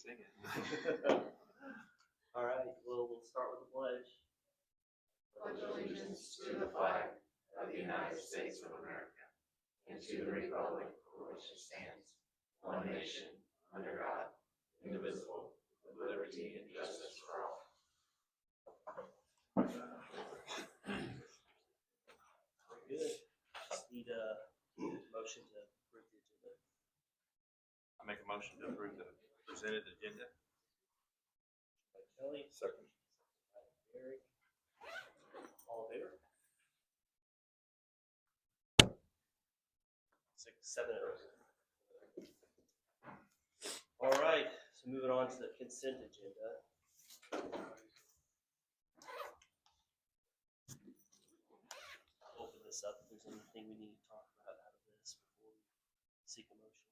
sing it. All right, well, we'll start with the pledge. Pledge allegiance to the flag of the United States of America and to the republic for which it stands, one nation, under God, indivisible, with liberty and justice for all. Very good. Just need a motion to approve the agenda. I make a motion to approve the presented agenda. By Kelly. Second. By Eric. All in favor? 6, 7. All right, so moving on to the consent agenda. I'll open this up if there's anything we need to talk about out of this before we seek a motion.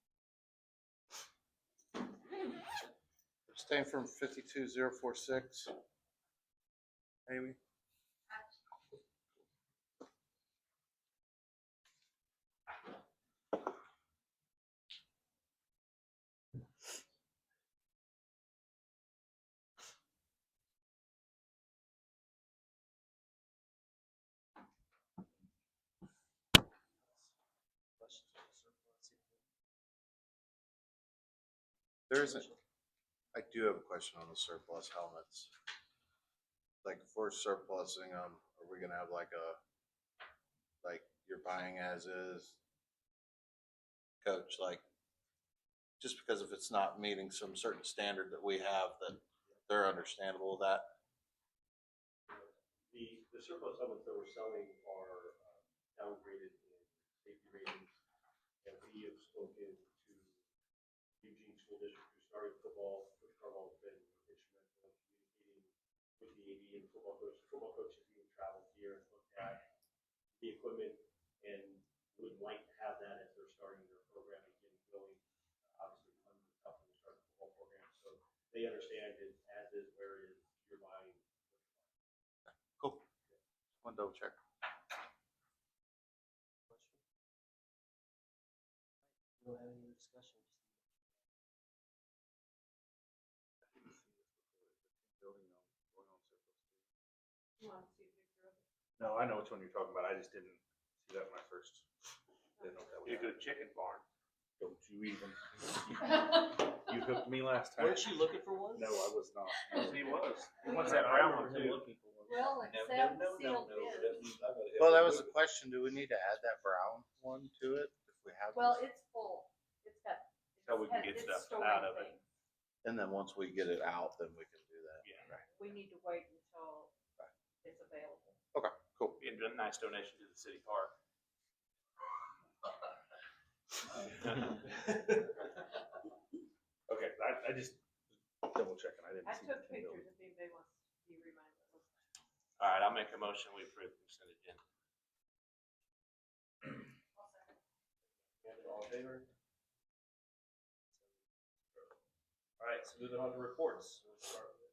Abstain from 52046. Amy? Questions on the surplus? There isn't. I do have a question on the surplus helmets. Like, if we're surplusing them, are we gonna have like you're buying as is? Coach, like, just because if it's not meeting some certain standard that we have, that they're understandable with that? The surplus helmets that we're selling are downgraded in safety ratings, and we have spoken to Eugene School District, who started football. Coach Carvalho has been instrumental in communicating with the AD and football coach. The football coach has even traveled here and looked at the equipment and would like to have that as they're starting their program and getting going. Obviously, under the tough when they start the football program, so they understand it as is, where it is you're buying. Cool. One double check. Question? We don't have any discussion. No, I know which one you're talking about. I just didn't see that when I first didn't know that was. You go chicken barn. Don't you even. You hooked me last time. Weren't you looking for one? No, I was not. He was. He wants that brown one too. Looking for one. Well, except sealed bids. Well, that was a question. Do we need to add that brown one to it if we have? Well, this? it's full. It's got. So we can get it's stuff storing out of it. things. And then once we get it out, then we can do that. Yeah. Right. We need to wait until it's available. Okay, cool. Be a nice donation to the city park. Okay, I just double checking. I didn't I see took the 10 pictures building. if anybody wants to be reminded. All right, I'll make a motion. We approve the consent agenda. All in favor? All right, so moving on to reports. We'll start with,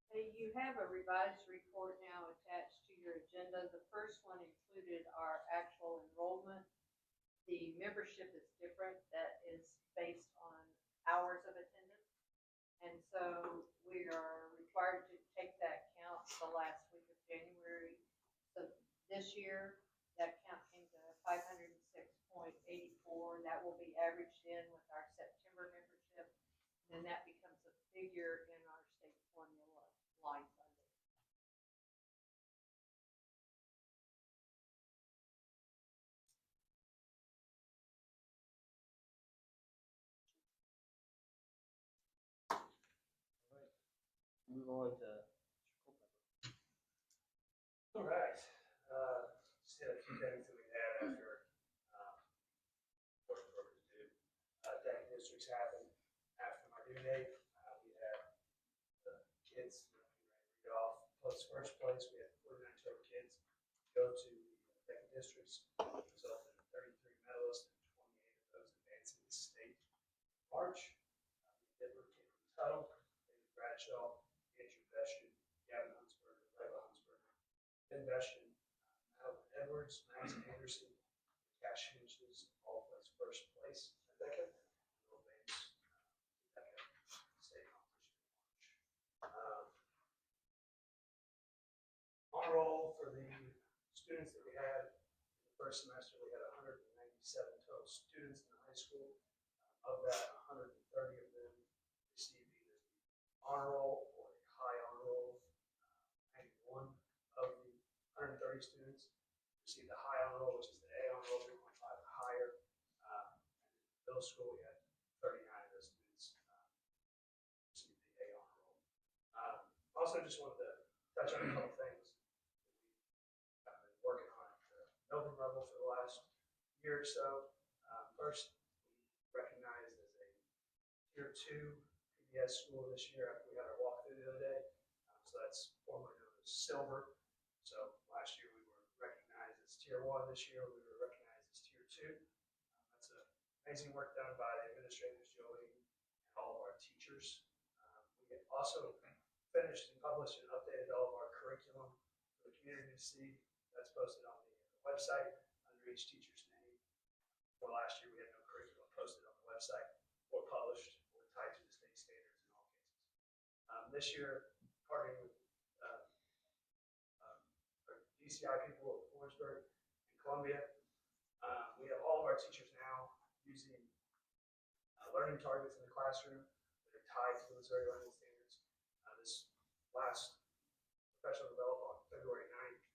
Hey, you have a revised report now attached to your agenda. The first one included our actual enrollment. The membership is different. That is based on hours of attendance. And so we are required to take that count the last week of January. So this year, that count came to 506.84. That will be averaged in with our September membership. And that becomes a figure in our state formula line funding. move on to. All right. Just had a few things that we had after work program to do. Deck districts happened after my due date. We had the kids read off. Plus first place, we had 49 total kids go to the deck districts. Resulted in 33 medalists and 28 of those advancing the state in March. Denver came from the title. David Bradshaw, Andrew Beshon, Gavin Hunsberger, Layla Hunsberger, Ben Beshon, Madeline Edwards, Max Anderson, Cash Hinges, all placed first place. Second, Will Bates students that we had in the first semester, we had 197 total students in the high school. Of that, 130 of them received either the honor roll or a high honor roll. 91 of the 130 students received the high honor roll, which is the A honor roll, 3.5 or higher. In middle school, we had 39 of those students receive the A honor roll. Also, just wanted to touch on a couple things that we've been working on at the building level for the last year or so. First, we recognized as a Tier 2 PBS school this year after we had our walkthrough the other day. So that's formerly known as Silver. So last year we were recognized as Tier 1. This year we were recognized as Tier 2. That's amazing work done by the administrators, Joey, and all of our teachers. We also finished and published and updated all of our curriculum for the community to see. That's posted on the website under each teacher's name. Well, last year we had no curriculum posted on the website or published or tied to the state standards in all cases. This year, partnering with our DCI people of Orangeburg and Columbia, we have all of our teachers now using learning targets in the classroom that are tied to the Missouri learning standards. This last professional development on February 9th,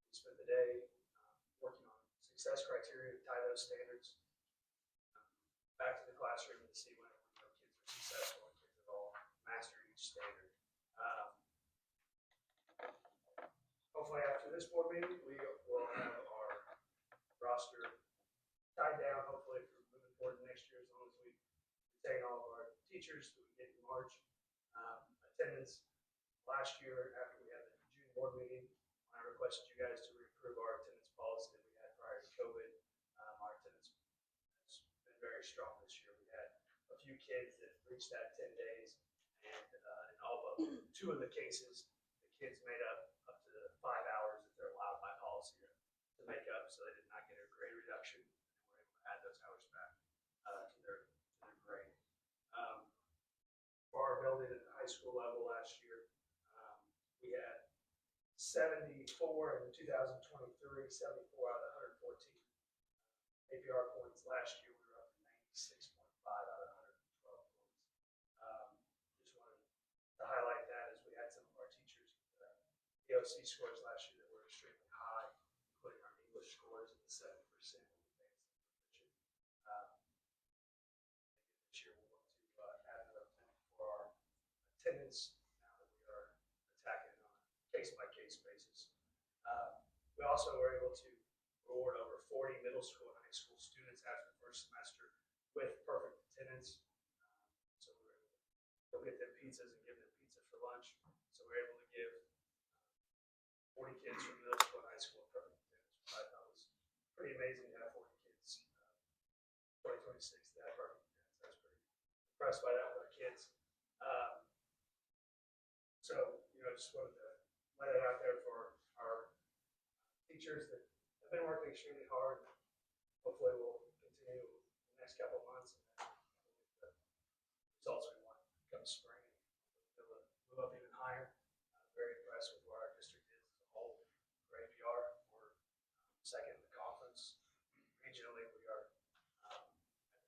we spent the day working on success criteria to tie those standards back to the classroom to see when kids are successful and kids have all mastered each standard. Hopefully after this board meeting, we will have our roster tied down, hopefully for moving forward next year, as long as we retain all of our teachers that we get in March. Attendance last year after we had the June board meeting, I requested you guys to reapprove our attendance policy that we had prior to COVID. Our attendance has been very strong this year. We had a few kids that reached that 10 days, and in all but 2 of the cases, the kids made up to the 5 hours that they're allowed by policy to make up, so they did not get a grade reduction, and were able to add those hours back to their grade. For our building at the high school level last year, we had 74 in 2023, 74 out of 114 APR points. Last year, we were up to 96.5 out of 112 points. Just wanted to highlight that as we had some of our teachers EOC scores last year that were extremely high, including our English scores at the 70% advanced proficient. This year, we'll want to add another 10 for our attendance now that we are attacking on a case-by-case basis. We also were able to reward over 40 middle school and high school students after the first semester with perfect attendance. So we were able to go get them pizzas and give them pizza for lunch. So we were able to give 40 kids from middle school and high school perfect attendance, which I thought was pretty amazing to have 40 kids. 2026 that have perfect attendance. I was pretty impressed by that with our kids. So, just wanted to let it out there for our teachers that have been working extremely hard. Hopefully we'll continue the next couple of months, and then the results we want come spring, we'll be able to move up even higher. Very impressed with where our district is as a whole. For APR, we're second in the conference. Regionally, we are at the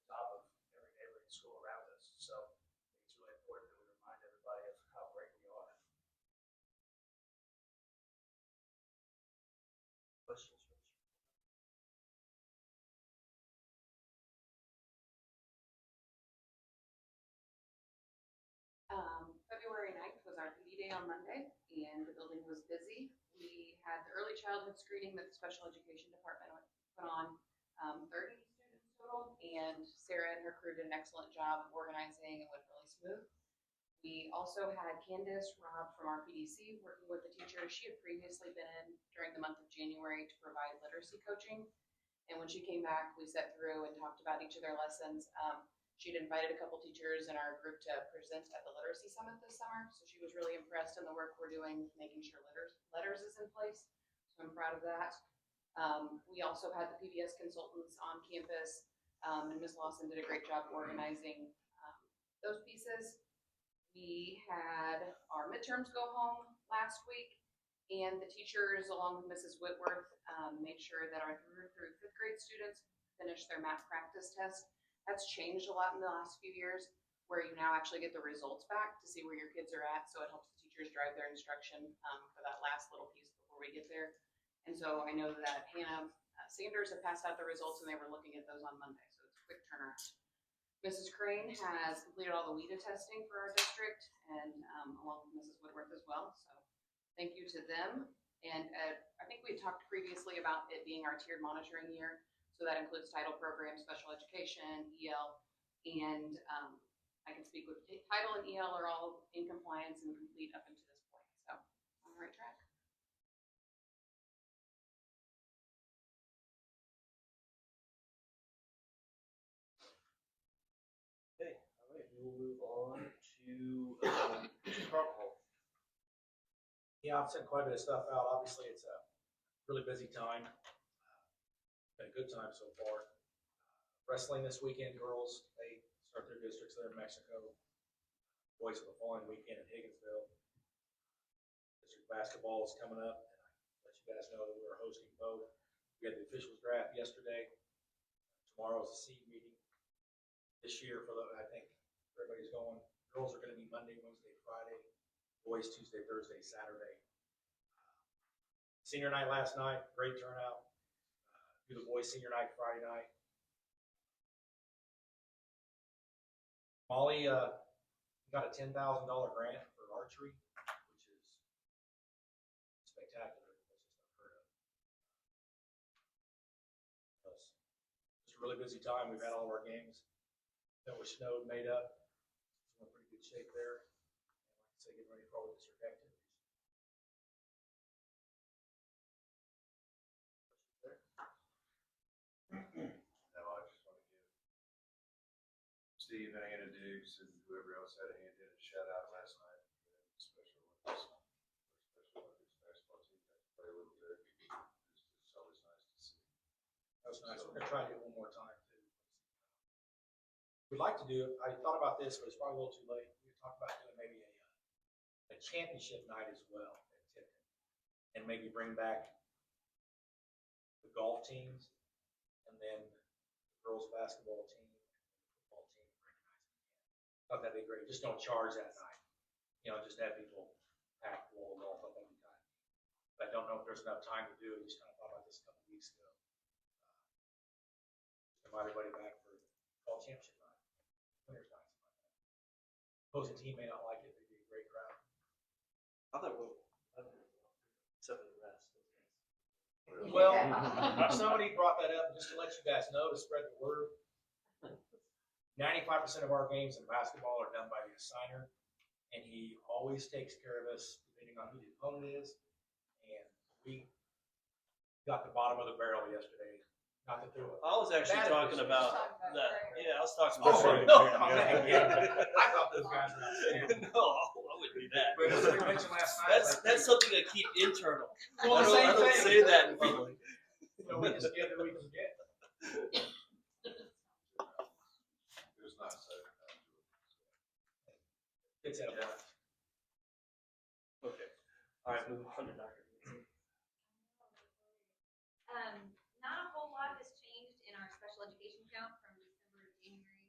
top of every neighboring school around us. So I think it's really important that we remind everybody of how great we are. Questions? February 9th was our PD day on Monday, and the building was busy. We had the early childhood screening that the special education department put on, 30 students total, and Sarah and her crew did an excellent job of organizing. It went really smooth. We also had Candace Robb from our PDC working with the teachers. She had previously been in during the month of January to provide literacy coaching. And when she came back, we sat through and talked about each of their lessons. She'd invited a couple teachers in our group to present at the Literacy Summit this summer. So she was really impressed in the work we're doing, making sure letters is in place. So I'm proud of that. We also had the PBS consultants on campus, and Ms. Lawson did a great job organizing those pieces. We had our midterms go home last week, And the teachers, along with Mrs. Whitworth, made sure that our through 5th grade students finished their math practice test. That's changed a lot in the last few years, where you now actually get the results back to see where your kids are at. So it helps the teachers drive their instruction for that last little piece before we get there. And so I know that Hannah Sanders had passed out the results and they were looking at those on Monday. So it's a quick turnaround. Mrs. Crane has completed all the WIDA testing for our district and along with Mrs. Whitworth as well. So thank you to them. And I think we talked previously about it being our tiered monitoring year. So that includes title programs, special education, EL, and I can speak with title and EL are all in compliance and complete up until this point. So on the right track. Okay, all right, we will move on to Carl. Yeah, I've sent quite a bit of stuff out. Obviously, it's a really busy time. Been a good time so far. Wrestling this weekend, girls, they start their districts there in Mexico. Boys for the following weekend in Higginsville. District basketball is coming up, and I let you guys know that we're hosting both. We had the officials draft yesterday. Tomorrow is the seed meeting. This year, I think everybody's going. Girls are going to be Monday, Wednesday, Friday. Boys Tuesday, Thursday, Saturday. Senior night last night, great turnout. Do the boys senior night Friday night. Molly got a $10,000 grant for archery, which is spectacular. That's just unheard of. It's just a really busy time. We've had all of our games that were snowed made up. We're in pretty good shape there. And like I say, getting ready for all the district activities. No, I just want to give Steve and Anna Dukes and whoever else had a hand in it, shout out last night. Special Olympics basketball team got to play a little bit. It's always nice to see. That was nice. We're gonna try to do it one more time too. We'd like to do it. I thought about this, but it's probably a little too late. We talked about doing maybe a championship night as well at Tipton, and maybe bring back the golf teams, and then the girls basketball team, and the football team. Thought that'd be great. Just don't charge that night. You know, just have people pack full of golf. I think kind of. But I don't know if there's enough time to do it. Just kind of thought about this a couple weeks ago. Just invite everybody back for golf championship night, winners night, something like that. Opposing team may not like it. They'd be a great crowd. I thought except for the rest. Well, somebody brought that up just to let you guys know, to spread the word. 95% of our games in basketball are done by the assigner, and he always takes care of us depending on who the opponent is. And we got the bottom of the barrel yesterday. Not that there was. I was actually Bad talking officials. about Talking about that. Craig. Yeah, I was talking Oh, about. no, I thought those guys were outstanding. No, I wouldn't do that. But as we mentioned last night, That's something I keep internal. Well, the I same don't thing. say that in public. you know, we just get who we can get. It was nice. It's at a point. Okay. All right, move on to Dr. Not a whole lot has changed in our special education count from December to January.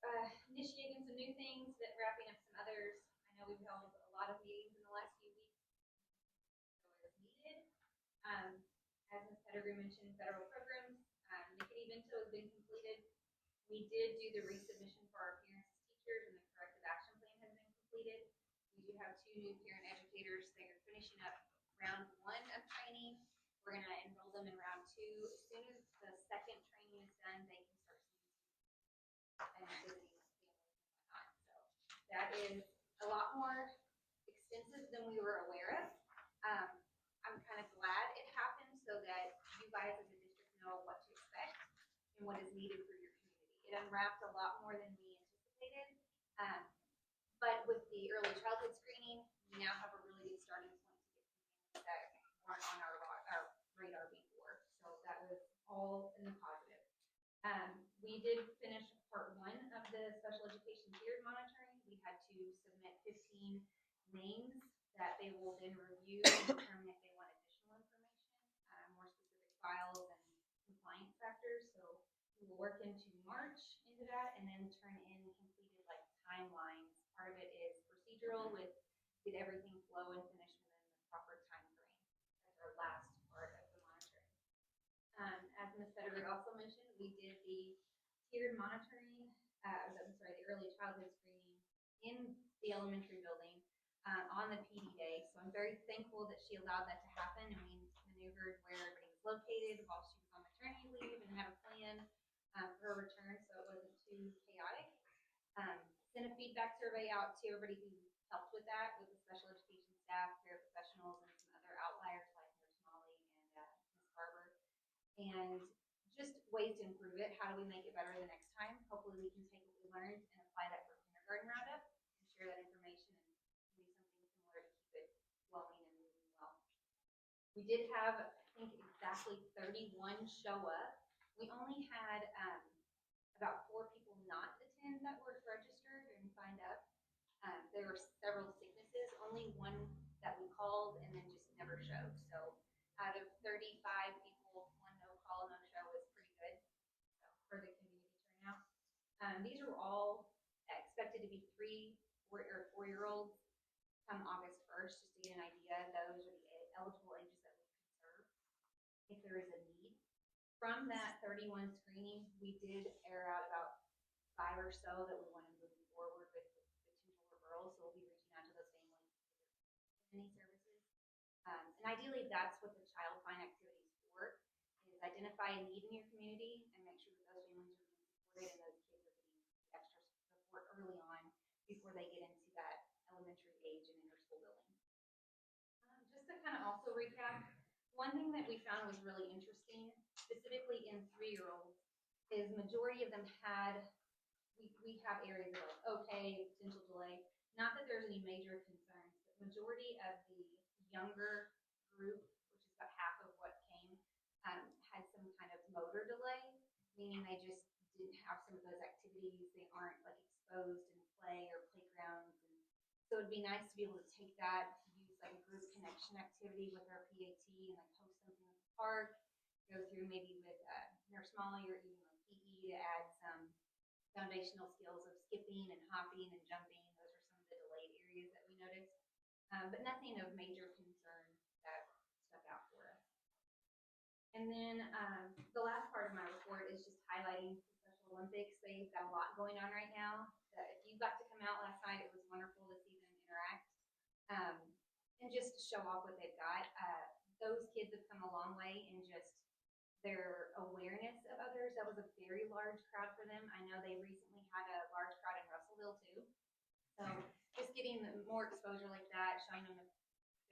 We're initiating some new things, but wrapping up some others. I know we've held a lot of meetings in the last few weeks. So as needed. As Ms. Pettigrew mentioned, federal programs, Nickety Bento has been completed. We did do the resubmission for our parents as teachers, and the corrective action plan has been completed. We do have 2 new parent educators. They are finishing up round 1 of training. We're going to enroll them in round 2. As soon as the second training is done, they can start and visiting with families and whatnot. So that is a lot more extensive than we were aware of. I'm kind of glad it happened so that you guys as a district know what to expect and what is needed for your community. It unwrapped a lot more than we anticipated. But with the early childhood screening, we now have a really good starting point to get some families that weren't on our radar before. So that was all in the positive. We did finish part 1 of the special education tiered monitoring. We had to submit 15 names that they will then review and determine if they want additional information, more specific files and compliance factors. So we will work into March into that and then turn in completed like timelines. Part of it is procedural with did everything flow and finish within the proper time frame. That's our last part of the monitoring. As Ms. Federer also mentioned, we did the tiered monitoring, the early childhood screening in the elementary building on the PD day. So I'm very thankful that she allowed that to happen and we maneuvered where everybody was located while she was on maternity leave and had a plan for her return so it wasn't too chaotic. Sent a feedback survey out to everybody who helped with that, with the special education staff, paraprofessionals, and some other outliers like Nurse Molly and Ms. Barber. And just ways to improve it. How do we make it better the next time? Hopefully we can take what we learned and apply that for kindergarten roundup and share that information and do something similar to keep it flowing and moving well. We did have, I think, exactly 31 show up. We only had about 4 people not attend that were registered and signed up. There were several sicknesses, only one that we called and then just never showed. So out of 35 people, one no call, no show was pretty good for the community turnout. These are all expected to be 3 or 4-year-olds come August 1st, just to get an idea. Those are the eligible ages that we can serve if there is a need. From that 31 screening, we did air out about 5 or so that we want to move forward with potential referrals. So we'll be reaching out to those families any services. And ideally, that's what the child find activities for, is identify a need in your community and make sure that those families are being supported and those kids are getting extra support early on before they get into that elementary age and enter school building. Just to kind of also recap, one thing that we found was really interesting, specifically in 3-year-olds, is majority of them had, we have areas of like, okay, potential delay. Not that there's any major concerns, but majority of the younger group, which is about half of what came, had some kind of motor delay, meaning they just didn't have some of those activities. They aren't like exposed in play or playgrounds. And so it'd be nice to be able to take that, use like a group connection activity with our PAT and like host something at the park, go through maybe with Nurse Molly or even like PE to add some foundational skills of skipping and hopping and jumping. Those are some of the delayed areas that we noticed, but nothing of major concern that stuck out for us. And then the last part of my report is just highlighting the Special Olympics. They've got a lot going on right now. If you got to come out last night, it was wonderful to see them interact and just show off what they've got. Those kids have come a long way in just their awareness of others. That was a very large crowd for them. I know they recently had a large crowd in Russellville too. So just getting more exposure like that, showing them that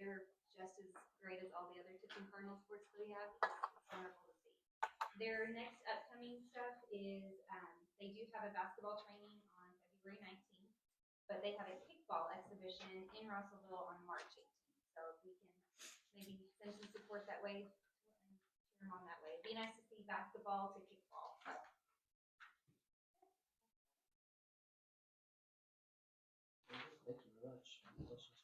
they're just as great as all the other Tipton Cardinal sports that we have, it's wonderful to see. Their next upcoming stuff is they do have a basketball training on February 19th, but they have a kickball exhibition in Russellville on March 18th. So if we can maybe send some support that way, on that way. It'd be nice to see basketball to kickball. Thank you very much. Any questions?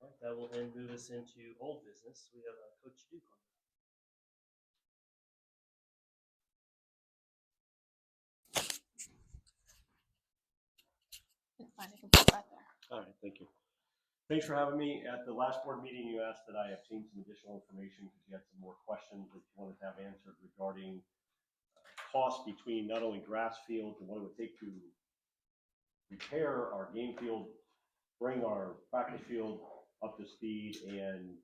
All right, that will then move us into old business. We have Coach Duke on. It's fine, I can put that there. All right, thank you. Thanks for having me. At the last board meeting, you asked that I obtain some additional information because you had some more questions that you wanted to have answered regarding costs between not only grass fields and what it would take to repair our game field, bring our practice field up to speed, and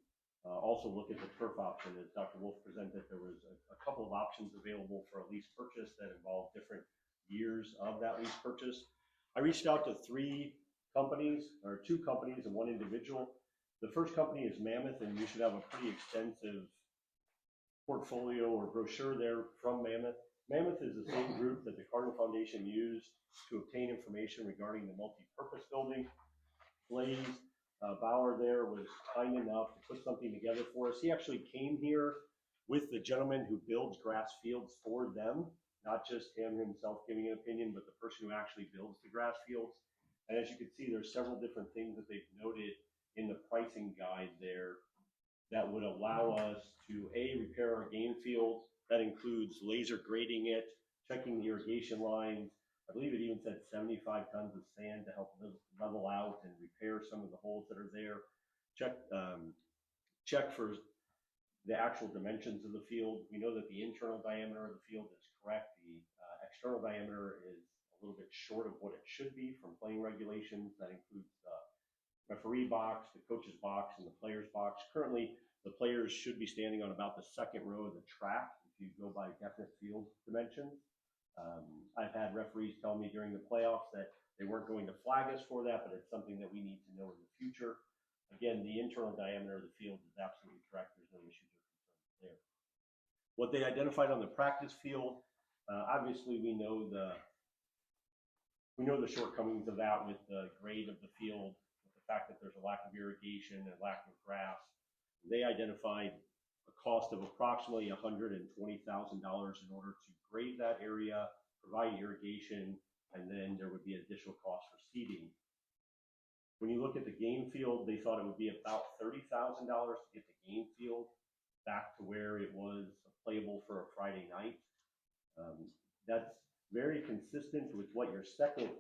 also look at the turf option. As Dr. Wolf presented, there was a couple of options available for a lease purchase that involved different years of that lease purchase. I reached out to 2 companies and 1 individual. The first company is Mammoth, and you should have a pretty extensive portfolio or brochure there from Mammoth. Mammoth is the same group that the Cardinal Foundation used to obtain information regarding the multi-purpose building. Blaze Bauer there was kind enough to put something together for us. He actually came here with the gentleman who builds grass fields for them, not just him himself giving an opinion, but the person who actually builds the grass fields. And as you can see, there's several different things that they've noted in the pricing guide there that would allow us to repair our game field. That includes laser grading it, checking the irrigation lines. I believe it even said 75 tons of sand to help level out and repair some of the holes that are there. Check for the actual dimensions of the field. We know that the internal diameter of the field is correct. The external diameter is a little bit short of what it should be from playing regulations. That includes the referee box, the coach's box, and the player's box. Currently, the players should be standing on about the second row of the track if you go by definite field dimensions. I've had referees tell me during the playoffs that they weren't going to flag us for that, but it's something that we need to know in the future. Again, the internal diameter of the field is absolutely correct. There's no issues or concerns there. What they identified on the practice field, obviously we know the shortcomings of that with the grade of the field, with the fact that there's a lack of irrigation and lack of grass. They identified a cost of approximately $120,000 in order to grade that area, provide irrigation, and then there would be additional costs for seeding. When you look at the game field, they thought it would be about $30,000 to get the game field back to where it was playable for a Friday night. That's very consistent with what your second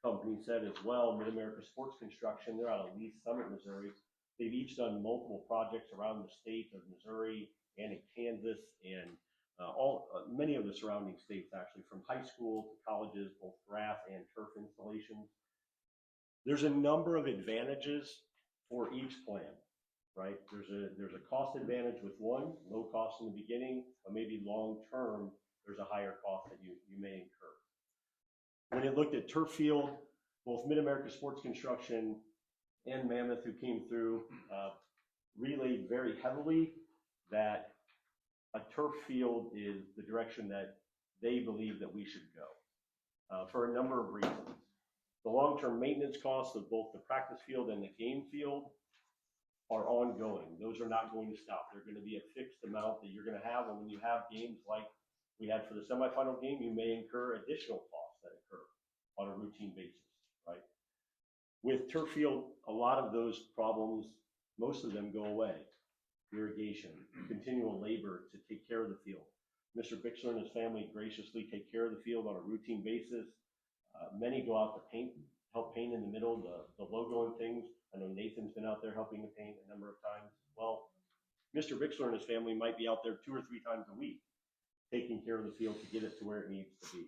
company said as well, Mid-America Sports Construction. They're out of Lee's Summit, Missouri. They've each done multiple projects around the state of Missouri and in Kansas and many of the surrounding states, actually, from high school to colleges, both grass and turf installations. There's a number of advantages for each plan, right? There's a cost advantage with one, low cost in the beginning, but maybe long term, there's a higher cost that you may incur. When it looked at turf field, both Mid-America Sports Construction and Mammoth, who came through, relayed very heavily that a turf field is the direction that they believe that we should go for a number of reasons. The long-term maintenance costs of both the practice field and the game field are ongoing. Those are not going to stop. They're going to be a fixed amount that you're going to have, and when you have games like we had for the semifinal game, you may incur additional costs that occur on a routine basis, right? With turf field, a lot of those problems, most of them go away. Irrigation, continual labor to take care of the field. Mr. Bixler and his family graciously take care of the field on a routine basis. Many go out to paint, help paint in the middle, the logo and things. I know Nathan's been out there helping to paint a number of times. Well, Mr. Bixler and his family might be out there 2 or 3 times a week taking care of the field to get it to where it needs to be.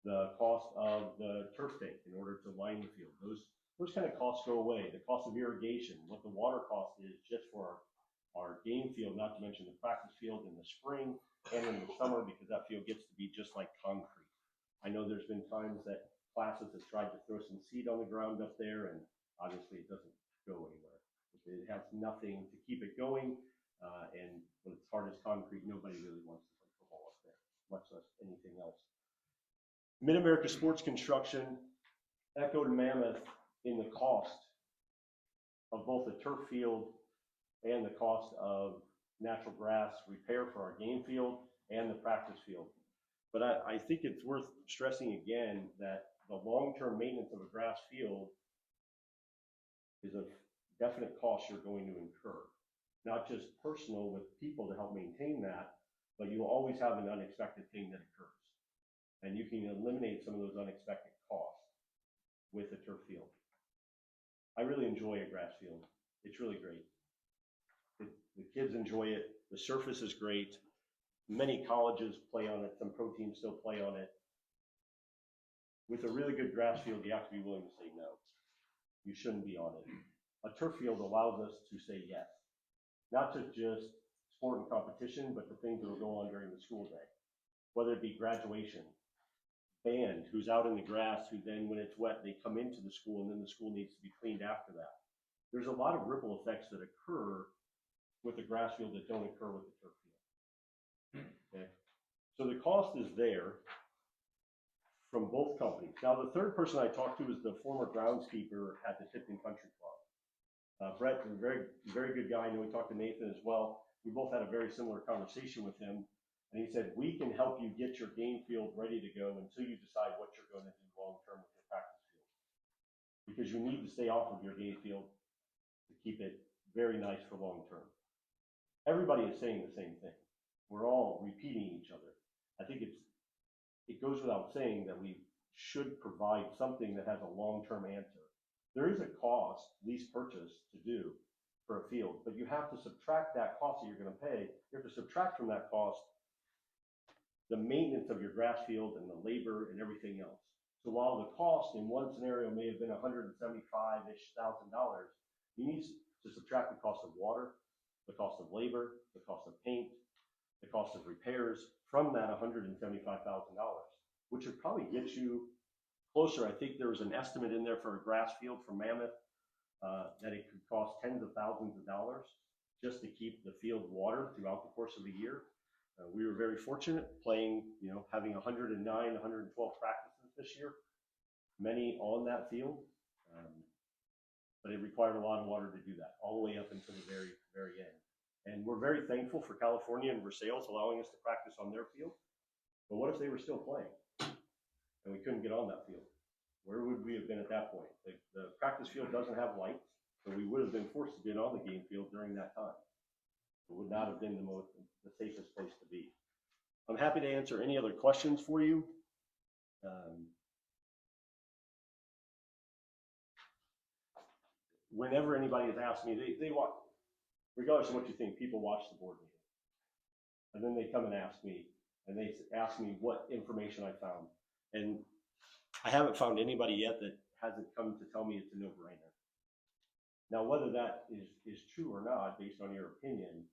The cost of the turf tank in order to line the field, those kind of costs go away. The cost of irrigation, what the water cost is just for our game field, not to mention the practice field in the spring and in the summer, because that field gets to be just like concrete. I know there's been times that classes have tried to throw some seed on the ground up there, and obviously it doesn't go anywhere. It has nothing to keep it going, and when it's hard as concrete, nobody really wants to play football up there, much less anything else. Mid-America Sports Construction echoed Mammoth in the cost of both the turf field and the cost of natural grass repair for our game field and the practice field. But I think it's worth stressing again that the long-term maintenance of a grass field is a definite cost you're going to incur. Not just personal with people to help maintain that, but you'll always have an unexpected thing that occurs. And you can eliminate some of those unexpected costs with a turf field. I really enjoy a grass field. It's really great. The kids enjoy it. The surface is great. Many colleges play on it. Some pro teams still play on it. With a really good grass field, you have to be willing to say no. You shouldn't be on it. A turf field allows us to say yes. Not to just sport and competition, but the things that will go on during the school day. Whether it be graduation, band who's out in the grass, who then when it's wet, they come into the school and then the school needs to be cleaned after that. There's a lot of ripple effects that occur with the grass field that don't occur with the turf field. Okay, so the cost is there from both companies. Now, the third person I talked to is the former groundskeeper at the Tipton Country Club. Brett, a very, very good guy. I know we talked to Nathan as well. We both had a very similar conversation with him. And he said, we can help you get your game field ready to go until you decide what you're going to do long term with your practice field. because you need to stay off of your game field to keep it very nice for long term. Everybody is saying the same thing. We're all repeating each other. I think it goes without saying that we should provide something that has a long-term answer. There is a cost, lease purchase, to do for a field, but you have to subtract that cost that you're going to pay. You have to subtract from that cost the maintenance of your grass field and the labor and everything else. So while the cost in one scenario may have been $175,000-ish, you need to subtract the cost of water, the cost of labor, the cost of paint, the cost of repairs from that $175,000, which would probably get you closer. I think there was an estimate in there for a grass field for Mammoth that it could cost tens of thousands of dollars just to keep the field watered throughout the course of the year. We were very fortunate playing, having 109, 112 practices this year, many on that field. But it required a lot of water to do that, all the way up until the very, very end. And we're very thankful for California and Versailles allowing us to practice on their field. But what if they were still playing and we couldn't get on that field? Where would we have been at that point? The practice field doesn't have lights, so we would have been forced to get on the game field during that time. It would not have been the safest place to be. I'm happy to answer any other questions for you. Whenever anybody has asked me, they watch, regardless of what you think, people watch the board meeting. And then they come and ask me, and they ask me what information I found. And I haven't found anybody yet that hasn't come to tell me it's a no-brainer. Now, whether that is true or not, based on your opinion,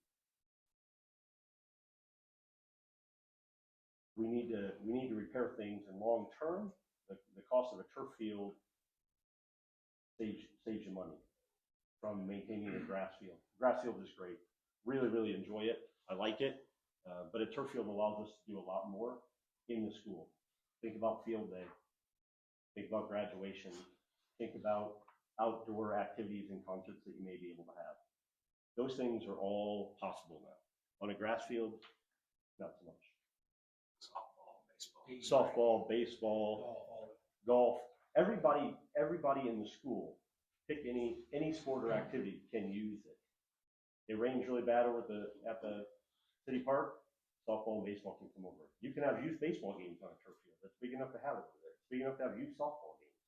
we need to repair things, and long term, the cost of a turf field saves you money from maintaining a grass field. Grass field is great. Really, really enjoy it. I like it. But a turf field allows us to do a lot more in the school. Think about field day. Think about graduation. Think about outdoor activities and concerts that you may be able to have. Those things are all possible now. On a grass field, not so much. Softball, baseball, golf. Everybody in the school, pick any sport or activity, can use it. It rains really bad over at the city park, softball and baseball can come over. You can have youth baseball games on a turf field. That's big enough to have it over there. It's big enough to have youth softball games.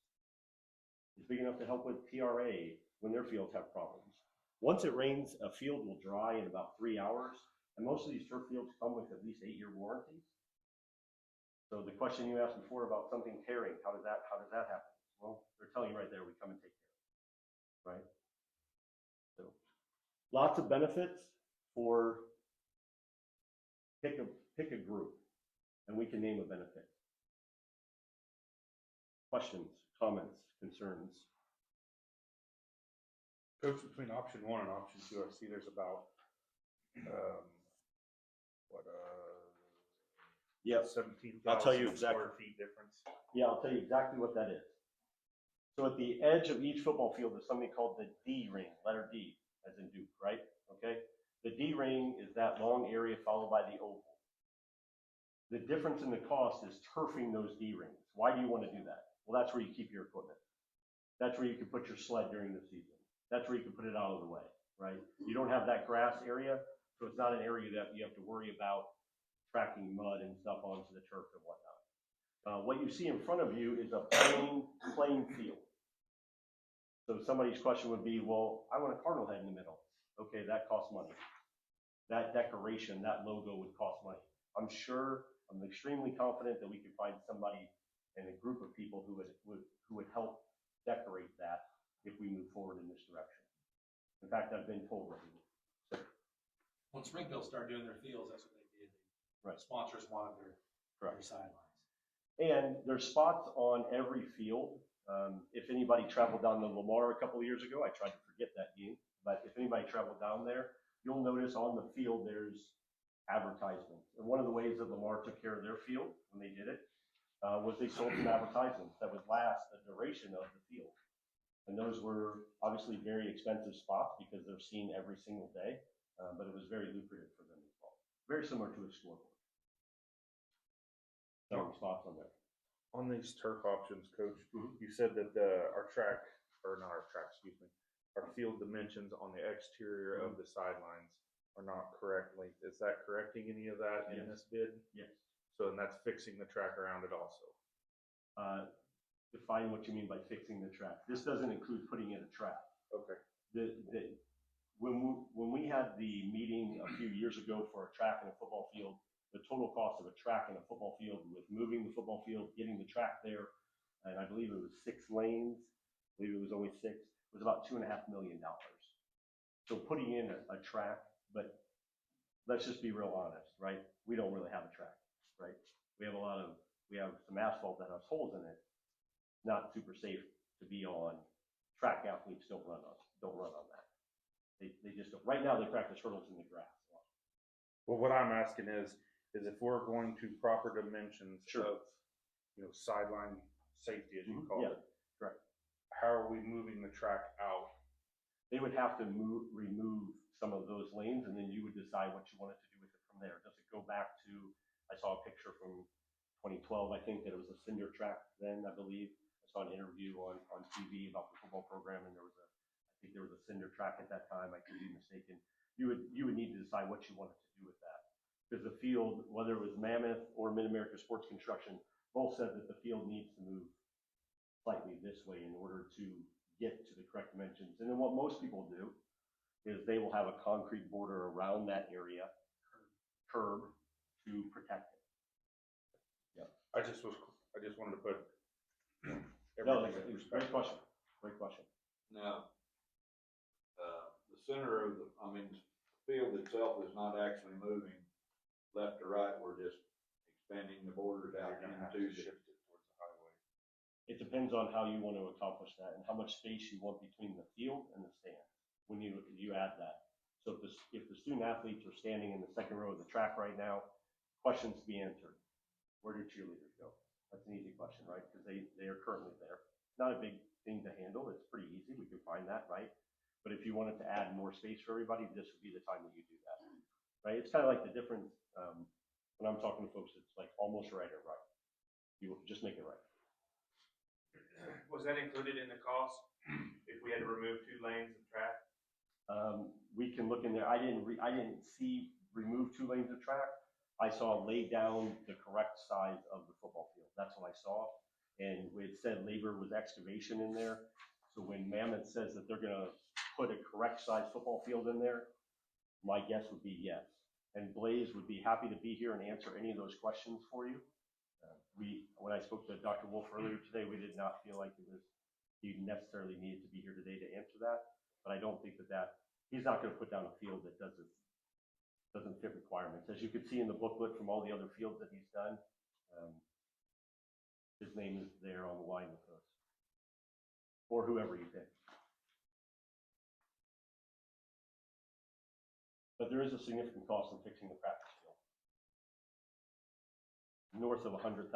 It's big enough to help with PRA when their fields have problems. Once it rains, a field will dry in about 3 hours, and most of these turf fields come with at least 8-year warranties. So the question you asked before about something tearing, how does that happen? Well, they're telling you right there, we come and take care of it, right? So lots of benefits for pick a group, and we can name a benefit. Questions, comments, concerns? Coach, between option 1 and option 2, I see there's about Yep. 17,000 I'll tell you exactly. square feet difference. Yeah, I'll tell you exactly what that is. So at the edge of each football field is something called the D ring, letter D, as in Duke, right? Okay. The D ring is that long area followed by the oval. The difference in the cost is turfing those D rings. Why do you want to do that? Well, that's where you keep your equipment. That's where you can put your sled during the season. That's where you can put it out of the way, right? You don't have that grass area, so it's not an area that you have to worry about tracking mud and stuff onto the turf and whatnot. What you see in front of you is a plain field. So somebody's question would be, well, I want a cardinal head in the middle. Okay, that costs money. That decoration, that logo would cost money. I'm extremely confident that we could find somebody and a group of people who would help decorate that if we move forward in this direction. In fact, I've been told that we will. When Springfield started doing their fields, that's what they did. Right. Sponsors wanted their sidelines. And there's spots on every field. If anybody traveled down to Lamar a couple of years ago, I tried to forget that game, but if anybody traveled down there, you'll notice on the field there's advertisements. And one of the ways that Lamar took care of their field when they did it was they sold some advertisements that would last the duration of the field. And those were obviously very expensive spots because they're seen every single day, but it was very lucrative for them as well. Very similar to a scoreboard. Spots on there. On these turf options, Coach, you said that our track or not our track, excuse me, our field dimensions on the exterior of the sidelines are not correct length. Is that correcting any of that in this bid? Yes. So, and that's fixing the track around it also. Define what you mean by fixing the track. This doesn't include putting in a track. Okay. When we had the meeting a few years ago for a track and a football field, the total cost of a track and a football field with moving the football field, getting the track there, and I believe it was 6 lanes, I believe it was only 6, it was about $2.5 million. So putting in a track, but let's just be real honest, right? We don't really have a track, right? We have some asphalt that has holes in it. Not super safe to be on. Track athletes don't run on that. They just don't. Right now they practice hurdles in the grass. Well, what I'm asking is if we're going to proper dimensions of, sideline safety, as you call it, correct. how are we moving the track out? They would have to remove some of those lanes, and then you would decide what you wanted to do with it from there. Does it go back to? I saw a picture from 2012. I think that it was a cinder track then, I believe. I saw an interview on TV about the football program, and I think there was a cinder track at that time. I could be mistaken. You would need to decide what you wanted to do with that, because the field, whether it was Mammoth or Mid-America Sports Construction, both said that the field needs to move slightly this way in order to get to the correct dimensions. And then what most people do is they will have a concrete border around that area, curb, to protect it. Yeah. I just wanted to put No, everything in it's perspective. great question. Great question. Now, the center of the field itself is not actually moving left to right. We're just expanding the borders out You're gonna have into to the. shift it towards the highway. It depends on how you want to accomplish that and how much space you want between the field and the stand when you add that. So if the student athletes are standing in the second row of the track right now, questions to be answered. Where do cheerleaders go? That's an easy question, right? Because they are currently there. Not a big thing to handle. It's pretty easy. We can find that, right? But if you wanted to add more space for everybody, this would be the time that you do that, right? It's kind of like the difference, when I'm talking to folks, it's like almost right or right. You just make it right. Was that included in the cost if we had to remove 2 lanes of track? We can look in there. I didn't see remove 2 lanes of track. I saw lay down the correct size of the football field. That's what I saw. And it said labor was excavation in there. So when Mammoth says that they're gonna put a correct size football field in there, my guess would be yes. And Blaze would be happy to be here and answer any of those questions for you. When I spoke to Dr. Wolf earlier today, we did not feel like he necessarily needed to be here today to answer that. But I don't think that he's not gonna put down a field that doesn't fit requirements. As you can see in the booklet from all the other fields that he's done, his name is there on the line with us, or whoever you pick. But there is a significant cost in fixing the practice field. North of $100,000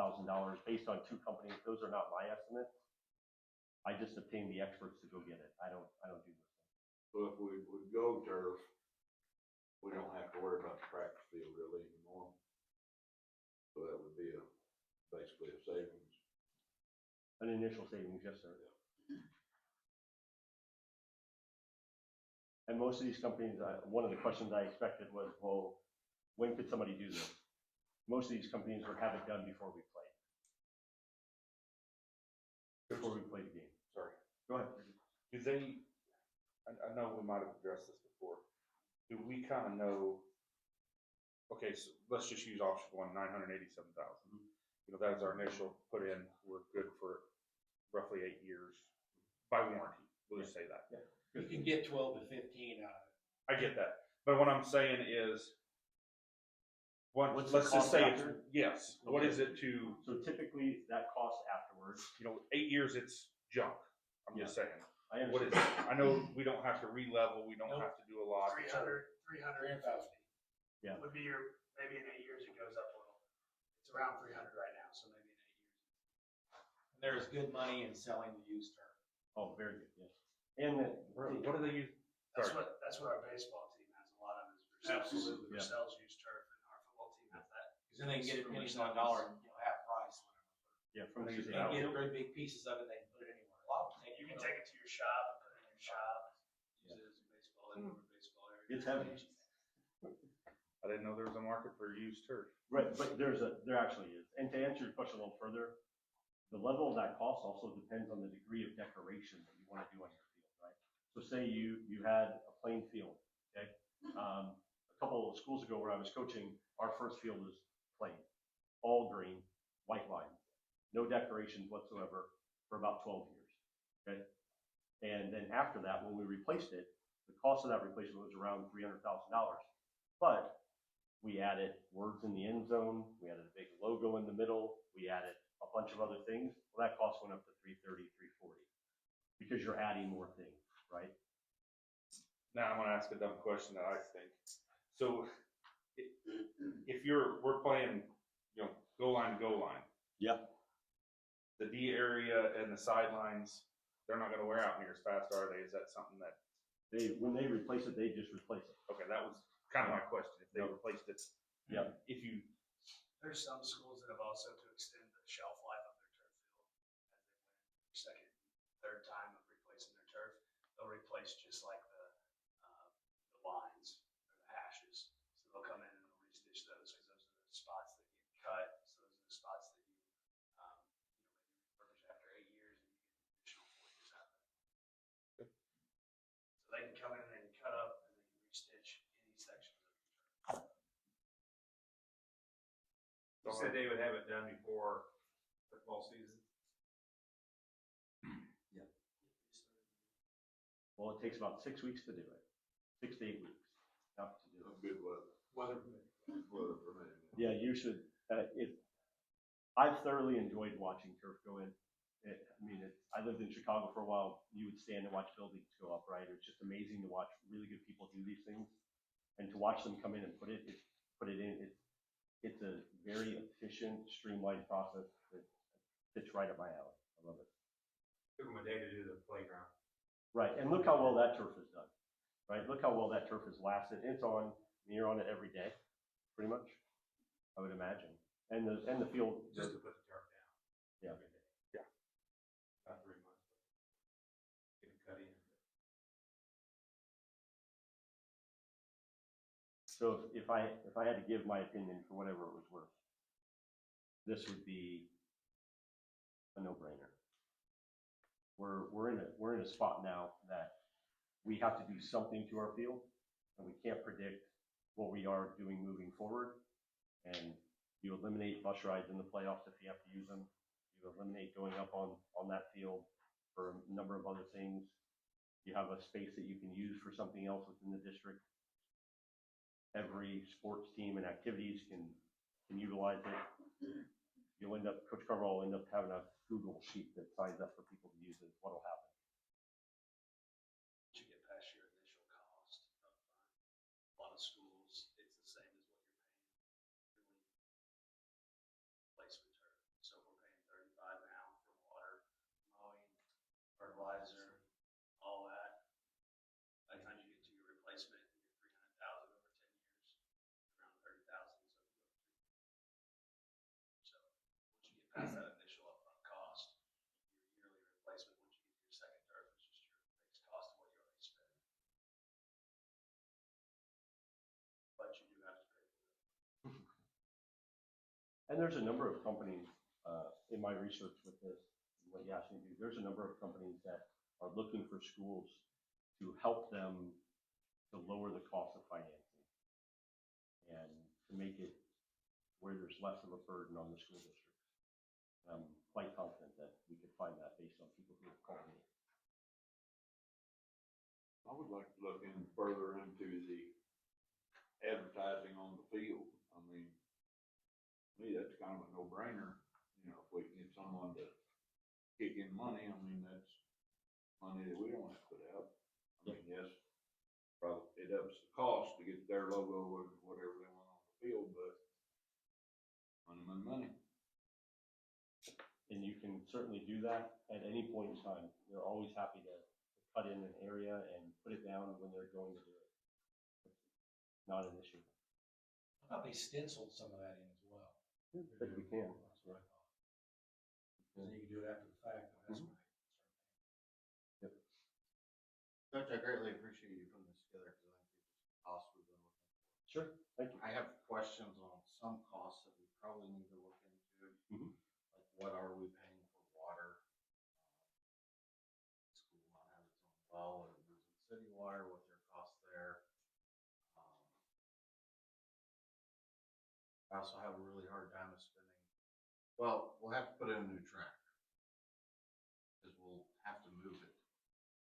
based on 2 companies. Those are not my estimates. I just obtained the experts to go get it. I don't do this. So if we would go turf, we don't have to worry about the practice field really anymore. So that would be basically a savings. An initial savings, yes, sir. And most of these companies, one of the questions I expected was, well, when could somebody do this? Most of these companies would have it done before we play. Before we play the game. Sorry. Go ahead. Do they, I know we might have addressed this before. Do we kind of know, okay, so let's just use option 1, 987,000. That is our initial put in. We're good for roughly 8 years by warranty. We'll just say that. Yeah. You can get 12 to 15 out of it. I get that. But what I'm saying is, What's the let's just cost say after? yes. Okay. What is it to, So typically that costs afterwards. 8 years, it's junk. I'm just saying. I What is understand. it? I know we don't have to re-level. We don't Nope. have to do a lot. 350. Yeah. Would be maybe in 8 years it goes up a little. It's around 300 right now, so maybe in 8 years. And there's good money in selling the used turf. Oh, very good, yes. And What do they use? That's Sorry. what our baseball team has. A lot of it is Versells, Yeah. Versells used turf, and our football team has that. Because then they can get it pennies on a dollar, half price. yeah, from If these they get great big pieces of it, they can put it anywhere. A lot of them take You can take it to your shop and put it in your shop. Use it as a baseball, indoor baseball area. It's heavy. I didn't know there was a market for used turf. Right, but there actually is. And to answer your question a little further, the level of that cost also depends on the degree of decoration that you want to do on your field, right? So say you had a plain field, okay? A couple of schools ago where I was coaching, our first field was plain, all green, white lines, no decorations whatsoever for about 12 years, okay? And then after that, when we replaced it, the cost of that replacement was around $300,000. But we added words in the end zone, we added a big logo in the middle, we added a bunch of other things. Well, that cost went up to 330, 340 because you're adding more things, right? Now I'm gonna ask a dumb question that I think. So if we're playing, goal line to goal line. Yeah. The D area and the sidelines, they're not gonna wear out near as fast, are they? Is that something that, When they replace it, they just replace it. okay, that was kind of my question. If they replaced it. Yeah. If you, There's some schools that have also to extend the shelf life of their turf field as they went their second, third time of replacing their turf. They'll replace just like the lines or the hashes. So they'll come in and they'll restitch those because those are the spots that get cut. So those are the spots that you, maybe refurbish after 8 years and you get an additional 4 years out of it. So they can come in and they can cut up and they can restitch any section of the turf. You said they would have it done before football season? Well, it takes about 6 weeks to do it, 6 to 8 weeks out to do it. Good weather. Weather. Weather permitting. Yeah, you should. I've thoroughly enjoyed watching turf go in. I lived in Chicago for a while. You would stand and watch buildings go up, right? It's just amazing to watch really good people do these things, and to watch them come in and put it in. It's a very efficient, streamlined process that fits right up my alley. I love it. Took them a day to do the playground. Right, and look how well that turf is done. Right, look how well that turf has lasted. It's on. You're on it every day, pretty much. I would imagine, and the field. Just to put the turf down. Yeah. Every day. Yeah. About 3 months. Get it cut in. So if I had to give my opinion for whatever it was worth, this would be a no-brainer. We're in a spot now that we have to do something to our field, and we can't predict what we are doing moving forward. And you eliminate bus rides in the playoffs if you have to use them. You eliminate going up on that field for a number of other things. You have a space that you can use for something else within the district. Every sports team and activities can utilize it. Coach Carvalho will end up having a Google sheet that signs up for people to use it. What'll happen? Once you get past your initial cost upfront, a lot of schools, it's the same as what you're paying replacement turf. So we're paying $35 now for water, mowing, fertilizer, all that. By the time you get to your replacement, you're $300,000 over 10 years, around $30,000. So once you get past that initial upfront cost, your yearly replacement, once you get to your second turf, is just your fixed cost of what you already spent. But you do have to pay for it. And there's a number of companies, in my research with this, what you asked me to do, there's a number of companies that are looking for schools to help them to lower the cost of financing and to make it where there's less of a burden on the school district. I'm quite confident that we could find that based on people who have called me. I would like to look in further into the advertising on the field. I mean, to me, that's kind of a no-brainer. If we can get someone to kick in money, I mean, that's money that we don't have to put out. I mean, yes, probably it ups the cost to get their logo or whatever they want on the field, but money. And you can certainly do that at any point in time. They're always happy to cut in an area and put it down when they're going to do it. It's not an issue. How about they stenciled some of that in as well? But we can. That's what I thought. Then you can do it after the fact, but that's what I Coach, I greatly appreciate you putting this together because I think it's cost we've been looking for. Sure, thank you. I have questions on some costs that we probably need to look into. Mhm. Like what are we paying for water? School not have its own well or using city water, what their costs there. I also have a really hard time of spending. Well, we'll have to put in a new track because we'll have to move it.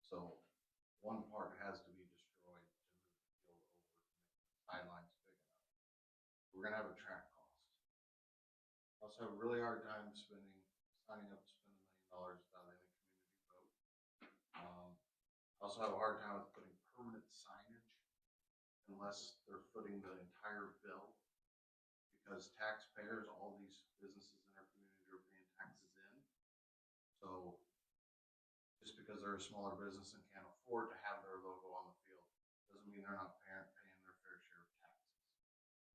So one part has to be destroyed to move the field over to make the sidelines big enough. We're gonna have a track cost. I also have a really hard time signing up to spend $1 million without any community vote. I also have a hard time with putting permanent signage unless they're footing the entire bill. Because taxpayers, all these businesses in our community are paying taxes in. So just because they're a smaller business and can't afford to have their logo on the field, doesn't mean they're not paying their fair share of taxes.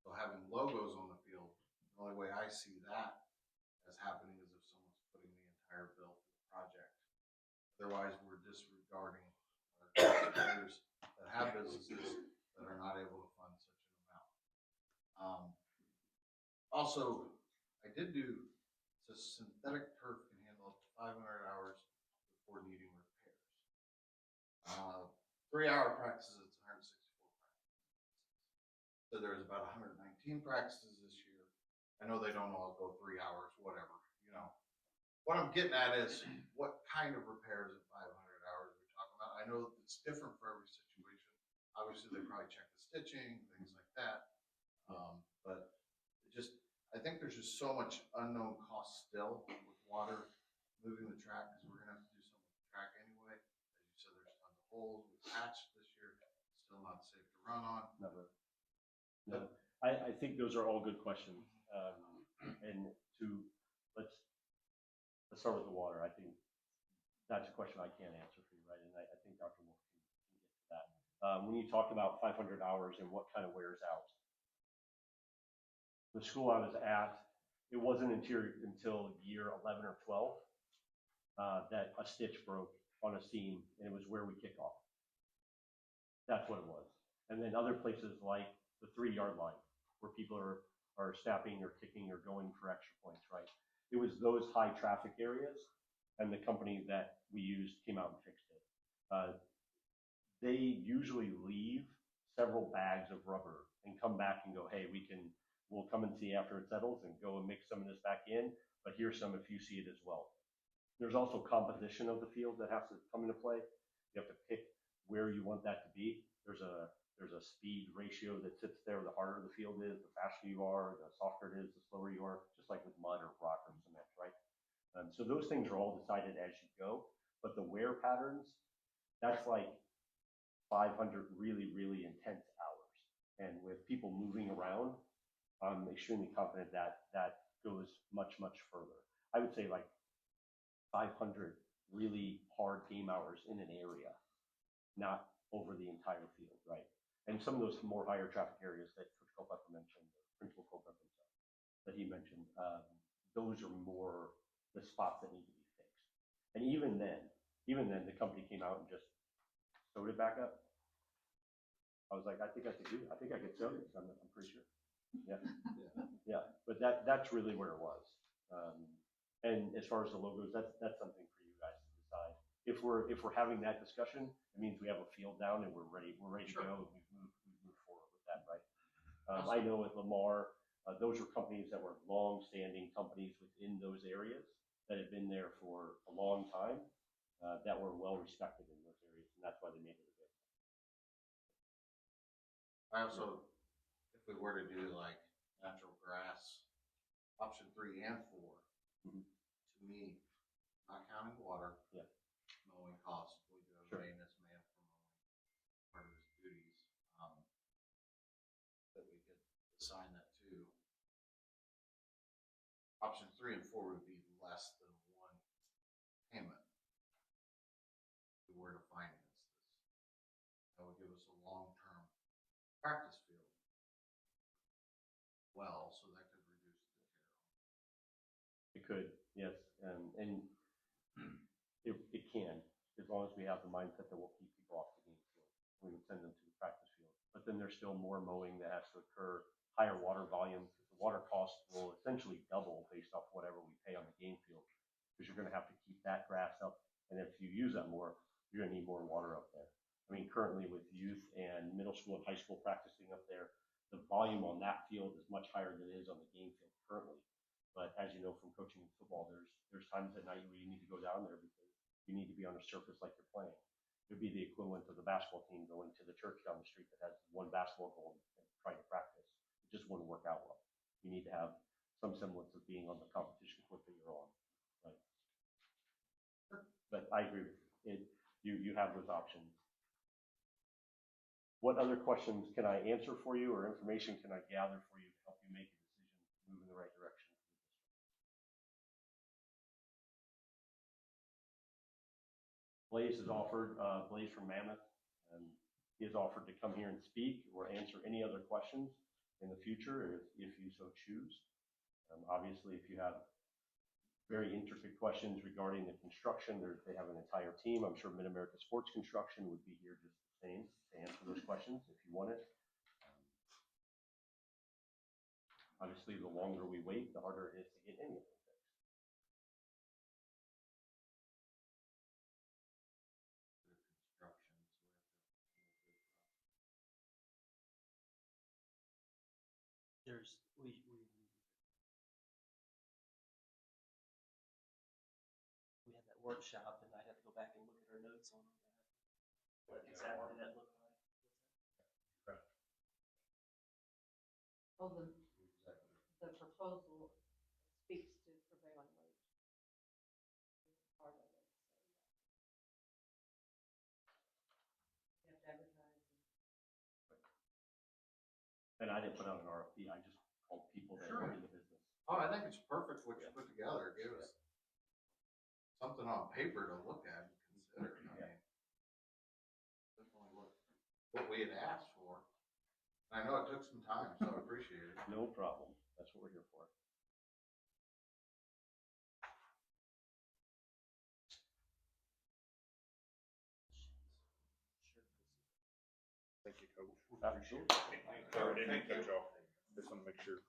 So having logos on the field, the only way I see that as happening is if someone's putting the entire bill for the project. Otherwise, we're disregarding our taxpayers that have businesses that are not able to fund such an amount. Also, I did do, so synthetic turf can handle up to 500 hours before needing repairs. 3-hour practices, it's 164 practices. So there's about 119 practices this year. I know they don't all go 3 hours, whatever, you know. What I'm getting at is what kind of repairs at 500 hours are we talking about? I know it's different for every situation. Obviously, they probably check the stitching, things like that. But I think there's just so much unknown cost still with water moving the track because we're gonna have to do something with the track anyway. As you said, there's tons of holes. We patched this year, still not safe to run on. Never. No, I think those are all good questions. And let's start with the water. I think that's a question I can't answer for you, right? And I think Dr. Wolf can get to that. When you talk about 500 hours and what kind of wears out, the school I was at, it wasn't until year 11 or 12 that a stitch broke on a seam, and it was where we kick off. That's what it was. And then other places like the 3-yard line, where people are snapping or kicking or going for extra points, right? It was those high traffic areas, and the company that we used came out and fixed it. They usually leave several bags of rubber and come back and go, hey, we'll come and see after it settles and go and mix some of this back in, but here's some if you see it as well. There's also composition of the field that has to come into play. You have to pick where you want that to be. There's a speed ratio that sits there. The harder the field is, the faster you are, the softer it is, the slower you are, just like with mud or rock or cement, right? So those things are all decided as you go, but the wear patterns, that's like 500 really, really intense hours. And with people moving around, I'm extremely confident that goes much, much further. I would say like 500 really hard game hours in an area, not over the entire field, right? And some of those more higher traffic areas that Coach Culpepper mentioned, Principal Culpepper that he mentioned, those are more the spots that need to be fixed. And even then, the company came out and just sewed it back up. I was like, I think I could sew this. I'm pretty sure. Yeah. But that's really where it was. And as far as the logos, that's something for you guys to decide. If we're having that discussion, it means we have a field down and we're ready to go. And we've moved forward with that, right? I know at Lamar, those are companies that were long-standing companies within those areas that had been there for a long time, that were well respected in those areas, and that's why they made it a bit. I also, if we were to do like natural grass, option 3 and 4, to me, not counting water, mowing costs, we do have a maintenance man for mowing, part of his duties, that we could assign that to. Option 3 and 4 would be less than one payment if we were to finance this. That would give us a long-term practice field. Well, so that could reduce the tear. It could, yes, and it can, as long as we have the mindset that we'll keep people off the game. We would send them to the practice field. But then there's still more mowing that has to occur, higher water volume. The water cost will essentially double based off whatever we pay on the game field, because you're going to have to keep that grass up. And if you use that more, you're going to need more water up there. I mean, currently with youth and middle school and high school practicing up there, the volume on that field is much higher than it is on the game field currently. But as you know from coaching in football, there's times at night where you need to go down there because you need to be on a surface like you're playing. It would be the equivalent of the basketball team going to the church down the street that has one basketball goal and trying to practice. It just wouldn't work out well. You need to have some semblance of being on the competition court that you're on. Right. But I agree with you. You have those options. What other questions can I answer for you, or information can I gather for you to help you make a decision to move in the right direction? Blaze has offered, Blaze from Mammoth, and he has offered to come here and speak or answer any other questions in the future if you so choose. Obviously, if you have very intricate questions regarding the construction, they have an entire team. I'm sure Mid-America Sports Construction would be here just the same to answer those questions if you want it. Obviously, the longer we wait, the harder it is to get anything fixed. We had that workshop, and I'd have to go back and look at our notes on what exactly that looked like. Well, the proposal speaks to prevailing wage. Part of it, so you have to advertise. And I didn't put out an RFP. I just called people that were in the business. Oh, I think it's perfect what you put together. Give us something on paper to look at and consider. I mean, definitely what we had asked for. I know it took some time, so I appreciate it. No problem. That's what we're here for. Thank you, Coach. Absolutely. Thank you, Coach. Just want to make sure.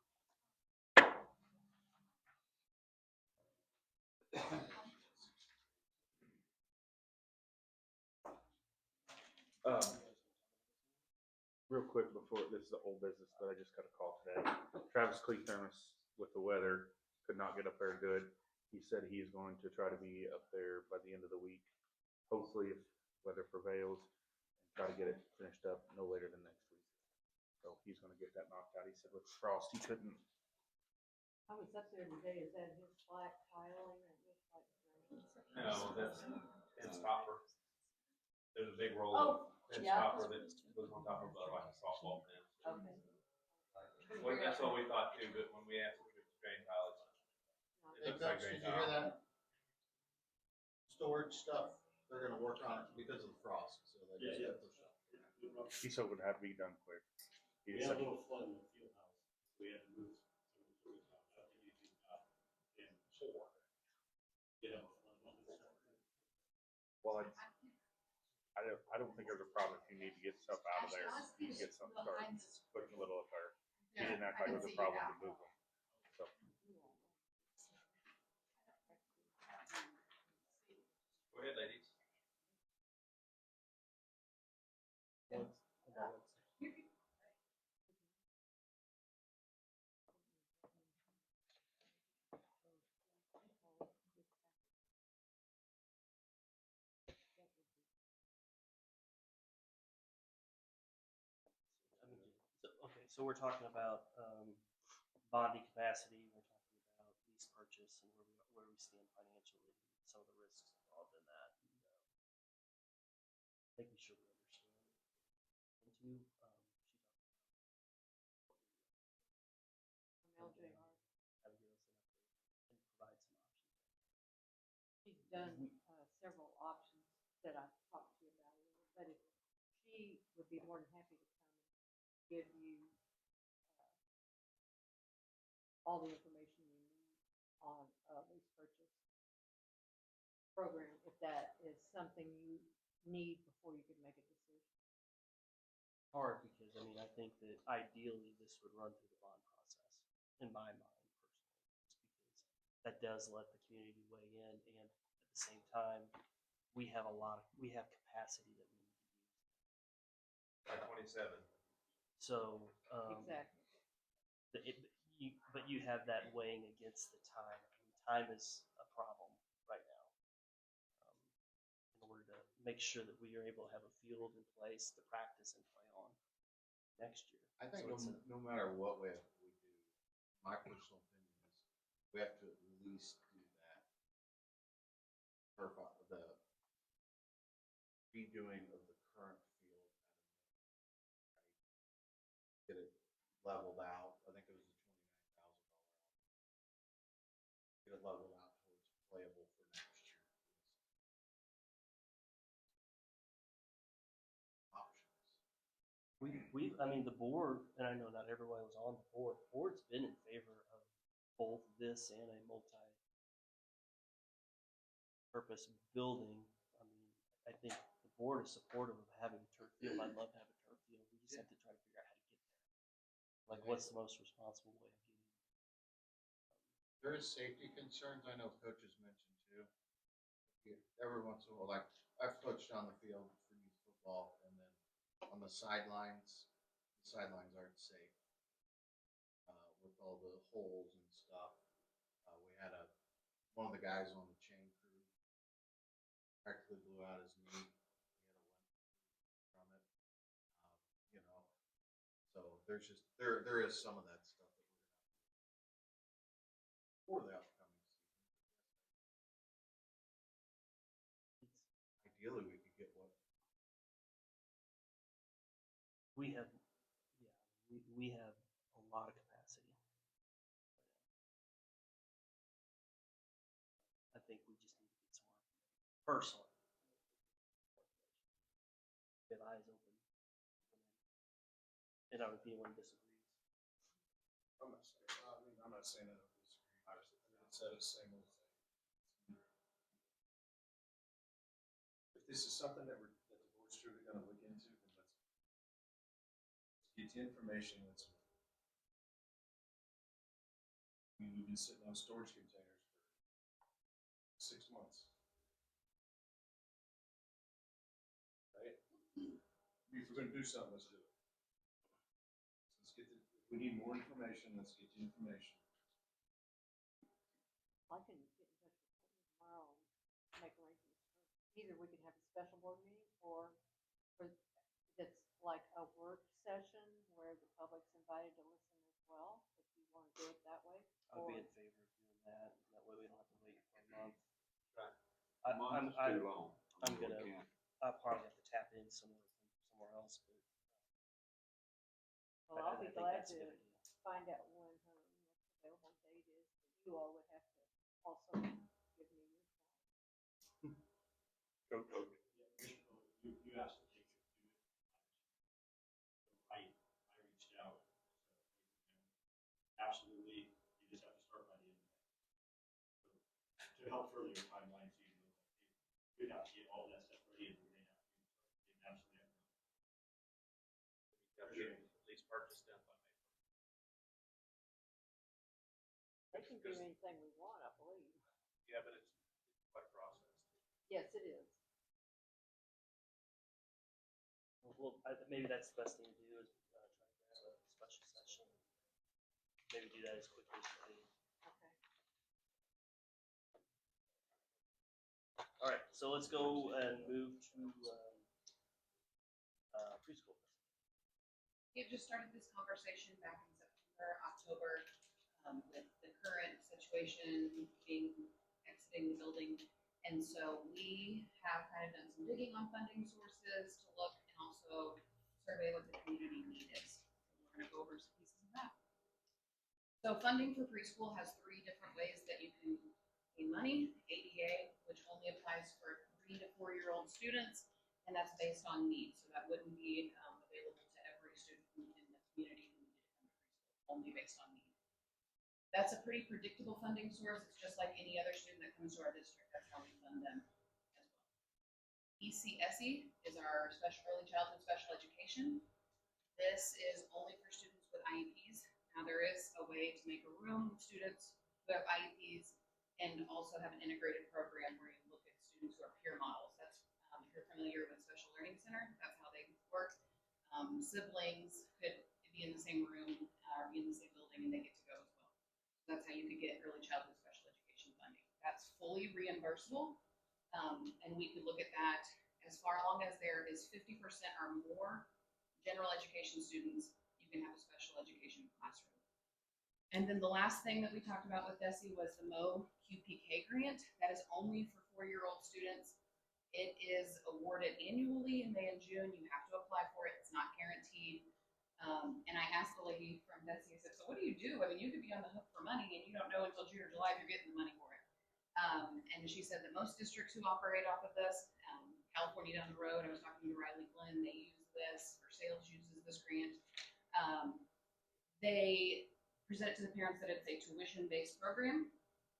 Real quick before, this is the old business, but I just got a call today. Travis Cleethermos with the weather could not get up there good. He said he is going to try to be up there by the end of the week. Hopefully, if weather prevails, and try to get it finished up no later than next week. So he's going to get that knocked out. He said with frost, he couldn't. I was up there today, is that his black tiling or just like? No, it's copper. There's a big roll Oh, of it's yeah. copper that goes on top of like a softball fence. Okay. Well, that's what we thought too, but when we asked if it was drain tile, it looks like drain Did you hear tile. that? Storage stuff, they're gonna work on it because of the frost, so they just got pushed up. He's hoping to have to be done quick. He We just had a said, little flood in the field house. We had to move some of the storage house. I think it's in 4. You know. well, I don't think there's a problem if you need to get stuff out of there. You can get something started putting a little up there. He didn't act like it was a problem to move them. So. Go ahead, ladies. So we're talking about bonding capacity, we're talking about lease purchase, and where we stand financially, some of the risks involved in that. And, making sure we understand. And two, she talked From LJR. how to give us an update and provide some options. She's done several options that I've talked to you about, but if she would be more than happy to come and give you all the information you need on a lease purchase program, if that is something you need before you can make a decision. hard because, I mean, I think that ideally this would run through the bond process, in my mind personally, just because that does let the community weigh in, and at the same time, we have capacity that we need to use. By 27. So, Exactly. but you have that weighing against the time. I mean, time is a problem right now. In order to make sure that we are able to have a field in place to practice and play on next year. I think So it's no matter what we do, my personal opinion is we have to at least do that. The redoing of the current field at a minimum, right? Get it leveled out. I think it was a $29,000. Get it leveled out towards playable for next year. Options. I mean, the board, and I know not everyone was on the board's been in favor of both this and a multi-purpose building. I mean, I think the board is supportive of having a turf field. I'd love to have a turf field. We just have to try to figure out how to get there. Like, what's the most responsible way of getting there? There is safety concerns. I know coaches mentioned too. Every once in a while, like I've coached on the field for youth football, and then on the sidelines aren't safe with all the holes and stuff. We had one of the guys on the chain crew practically blew out his knee. He had a limp from it, you know. So there's just there is some of that stuff that we're gonna have to for the upcoming season. Ideally, we could get what We have, yeah, we have a lot of capacity. I think we just need to get some more information. Personally, get eyes open. And if anyone disagrees. I'm not saying, I'm not saying I don't disagree. I said the same old thing. If this is something that the board's truly gonna look into, then let's get the information, let's move. I mean, we've been sitting on storage containers for 6 months. Right? If we're gonna do something, let's do it. So if we need more information, let's get the information. I can get in touch with Courtney tomorrow and make arrangements. Either we can have a special board meeting or it's like a work session where the public's invited to listen as well, if you want to do it that way. I'd be Or- in favor of doing that. That way we don't have to wait for a month. Right. I, Month's I'm, too long. I'm We gonna, can't. I'll probably have to tap in somewhere else, but. Well, I I'll be think glad that's a to good idea. find out when her next available date is, but you all would have to also give me your time. Coach. You asked to take it to it. I reached out. Absolutely, you just have to start by the end of May. So, to help further your timeline, so you'd have to get all that stuff ready, and we're gonna have to get absolutely. At least purchase done by May. They can do anything we want, I believe. Yeah, but it's quite a process. Yes, it is. Well, maybe that's the best thing to do is try to grab a special session. Maybe do that as quickly as we can. Okay. All right, so let's go and move to preschool. We just started this conversation back in September, October, with the current situation being exiting the building. And so we have kind of done some digging on funding sources to look and also survey what the community need is. So we're gonna go over some pieces of that. So funding for preschool has 3 different ways that you can gain money. ADA, which only applies for 3 to 4-year-old students, and that's based on need. So that wouldn't be available to every student in the community who needed to come to preschool, only based on need. That's a pretty predictable funding source. It's just like any other student that comes to our district. That's how we fund them as well. ECSE is our early childhood special education. This is only for students with IEPs. Now, there is a way to make a room with students who have IEPs and also have an integrated program where you look at students who are peer models. That's, if you're familiar with Special Learning Center, that's how they work. Siblings could be in the same room or be in the same building and they get to go as well. So that's how you could get early childhood special education funding. That's fully reimbursable. And we could look at that as far along as there is 50% or more general education students, you can have a special education classroom. And then the last thing that we talked about with Desi was the MO QPK grant. That is only for 4-year-old students. It is awarded annually in May and June. You have to apply for it. It's not guaranteed. And I asked the lady from Desi, I said, so what do you do? I mean, you could be on the hook for money and you don't know until June or July if you're getting the money for it. And she said that most districts who operate off of this, California down the road, I was talking to Riley Glenn, they use this, or Sales uses this grant. They present to the parents that it's a tuition-based program,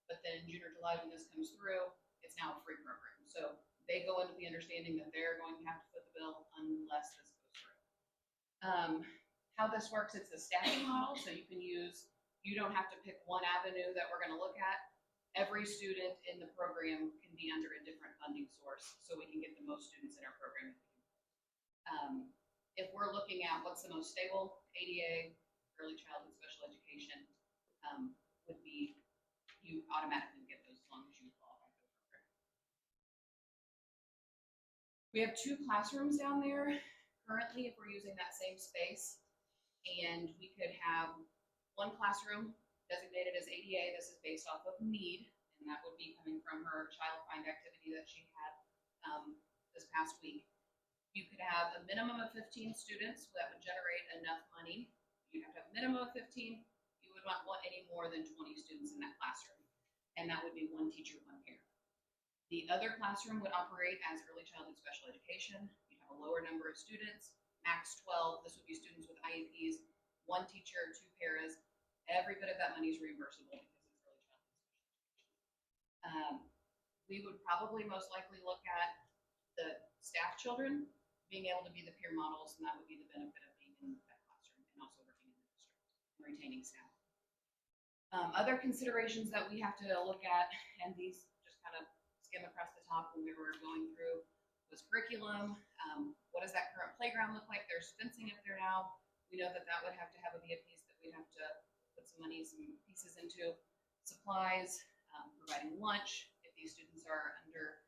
but then in June or July when this comes through, it's now a free program. So they go in with the understanding that they're going to have to foot the bill unless this goes through. How this works, it's a staffing model, so you don't have to pick one avenue that we're gonna look at. Every student in the program can be under a different funding source, so we can get the most students in our program. If we're looking at what's the most stable, ADA, early childhood special education, would be, you automatically get those as long as you qualify for the program. We have 2 classrooms down there currently if we're using that same space, and we could have 1 classroom designated as ADA. This is based off of need, and that would be coming from her child find activity that she had this past week. You could have a minimum of 15 students that would generate enough money. You have to have a minimum of 15. You would not want any more than 20 students in that classroom, and that would be 1 teacher, 1 parent. The other classroom would operate as early childhood special education. You'd have a lower number of students, max 12. This would be students with IEPs, 1 teacher, 2 paras. Every bit of that money is reimbursable because it's early childhood special education. We would probably most likely look at the staff children being able to be the peer models, and that would be the benefit of being in that classroom and also working in the district and retaining staff. Other considerations that we have to look at, and these just kind of skim across the top when we were going through, was curriculum. What does that current playground look like? There's fencing up there now. We know that that would have to be a piece that we'd have to put some money, some pieces into. Supplies, providing lunch, if these students are under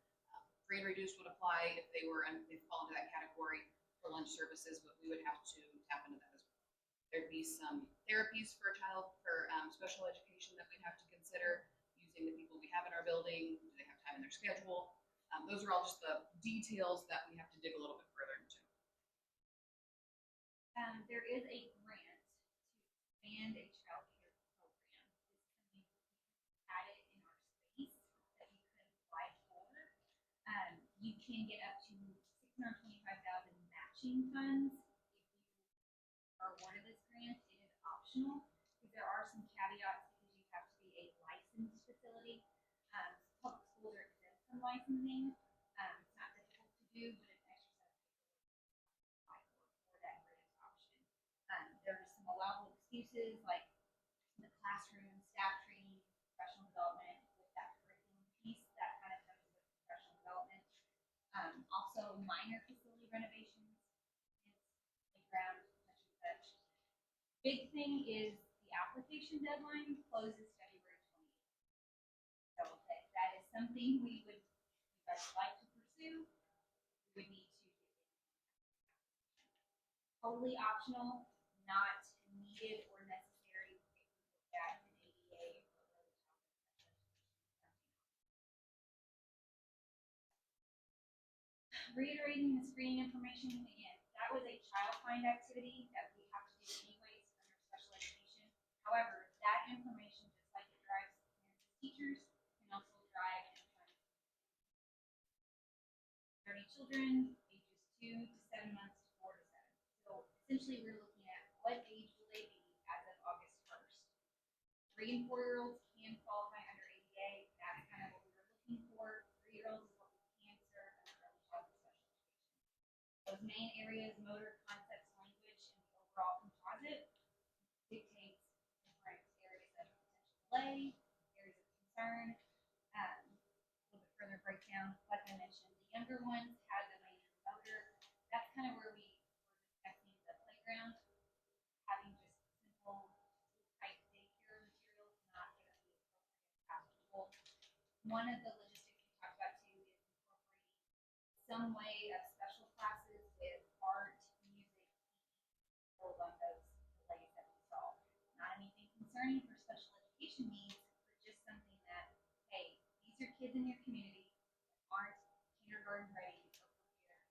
free and reduced would apply if they fall into that category for lunch services, but we would have to tap into that as well. There'd be some therapies for special education that we'd have to consider using the people we have in our building. Do they have time in their schedule? Those are all just the details that we have to dig a little bit further into. There is a grant to expand a child care program. This can be added in our space that you could apply for. You can get up to $625,000 matching funds if you are awarded this grant. It is optional because there are some caveats because you have to be a licensed facility. Public schools are exempt from licensing. It's not difficult to do, but it's extra set for that grant option. There's some allowable excuses like the classroom, staff training, professional development with that curriculum piece that kind of comes with professional development. Also minor facility renovations, playground, such and such. Big thing is the application deadline closes February 28th. So if that is something you guys like to pursue, we would need to get it. Totally optional, not needed or necessary if you look at an ADA or early childhood special education. Reiterating the screening information again, that was a child find activity that we have to do anyways under special education. However, that information, just like it drives parents and teachers, can also drive and find 30 children, ages 2 to 7 months to 4 to 7. So essentially we're looking at what age will they be as of August 1st. 3 and 4-year-olds can qualify under ADA. That's kind of what we were looking for. 3-year-olds is what we can serve under early childhood special education. Those main areas, motor, concepts, language, and the delay, areas of concern, a little bit further breakdown. Like I mentioned, the younger ones had the major motor. That's kind of where we were discussing the playground, having just simple type daycare materials, not going to be appropriate applicable. One of the logistics we talked about too is incorporating some way of special classes with art, music, build on those delays that we saw. Not anything concerning for special education needs, but just something that, hey, these are kids in your community that aren't kindergarten ready or prepared.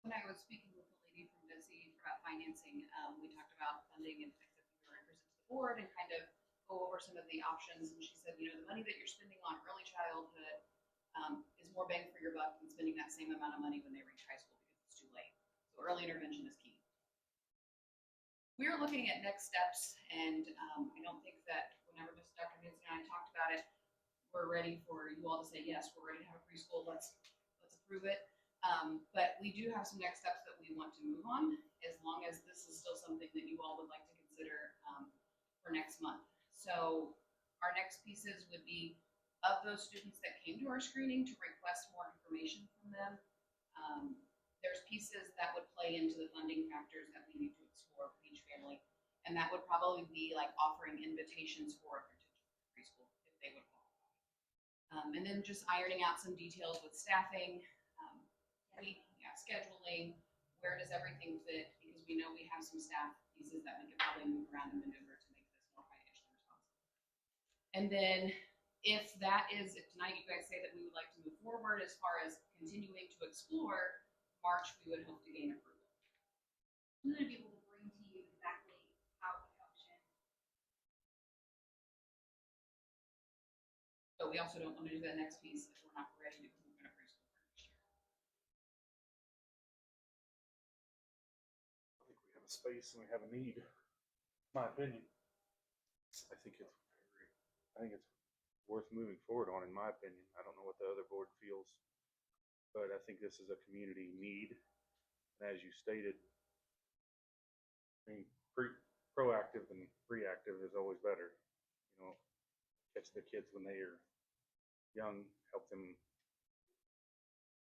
When I was speaking with the lady from Busy about financing, we talked about funding and accepting the records to the board and kind of go over some of the options. And she said, the money that you're spending on early childhood is more bang for your buck than spending that same amount of money when they reach high school because it's too late. So early intervention is key. We're looking at next steps, and I don't think that whenever Dr. Nancy and I talked about it, we're ready for you all to say, yes, we're ready to have a preschool, let's approve it. But we do have some next steps that we want to move on, as long as this is still something that you all would like to consider for next month. So our next pieces would be of those students that came to our screening to request more information from them. There's pieces that would play into the funding factors that we need to explore for each family. And that would probably be like offering invitations for a potential preschool if they would qualify. And then just ironing out some details with staffing, scheduling, where does everything fit? Because we know we have some staff pieces that we could probably move around and maneuver to make this more financially responsible. And then if tonight you guys say that we would like to move forward as far as continuing to explore, March we would hope to gain approval. I'm going to be able to bring to you exactly how it would function. But we also don't want to do that next piece if we're not ready to move in a preschool for next year. I think we have a space and we have a need, my opinion. I think it's worth moving forward on, in my opinion. I don't know what the other board feels, but I think this is a community need. And as you stated, I mean, proactive and reactive is always better. Catch the kids when they are young, help them,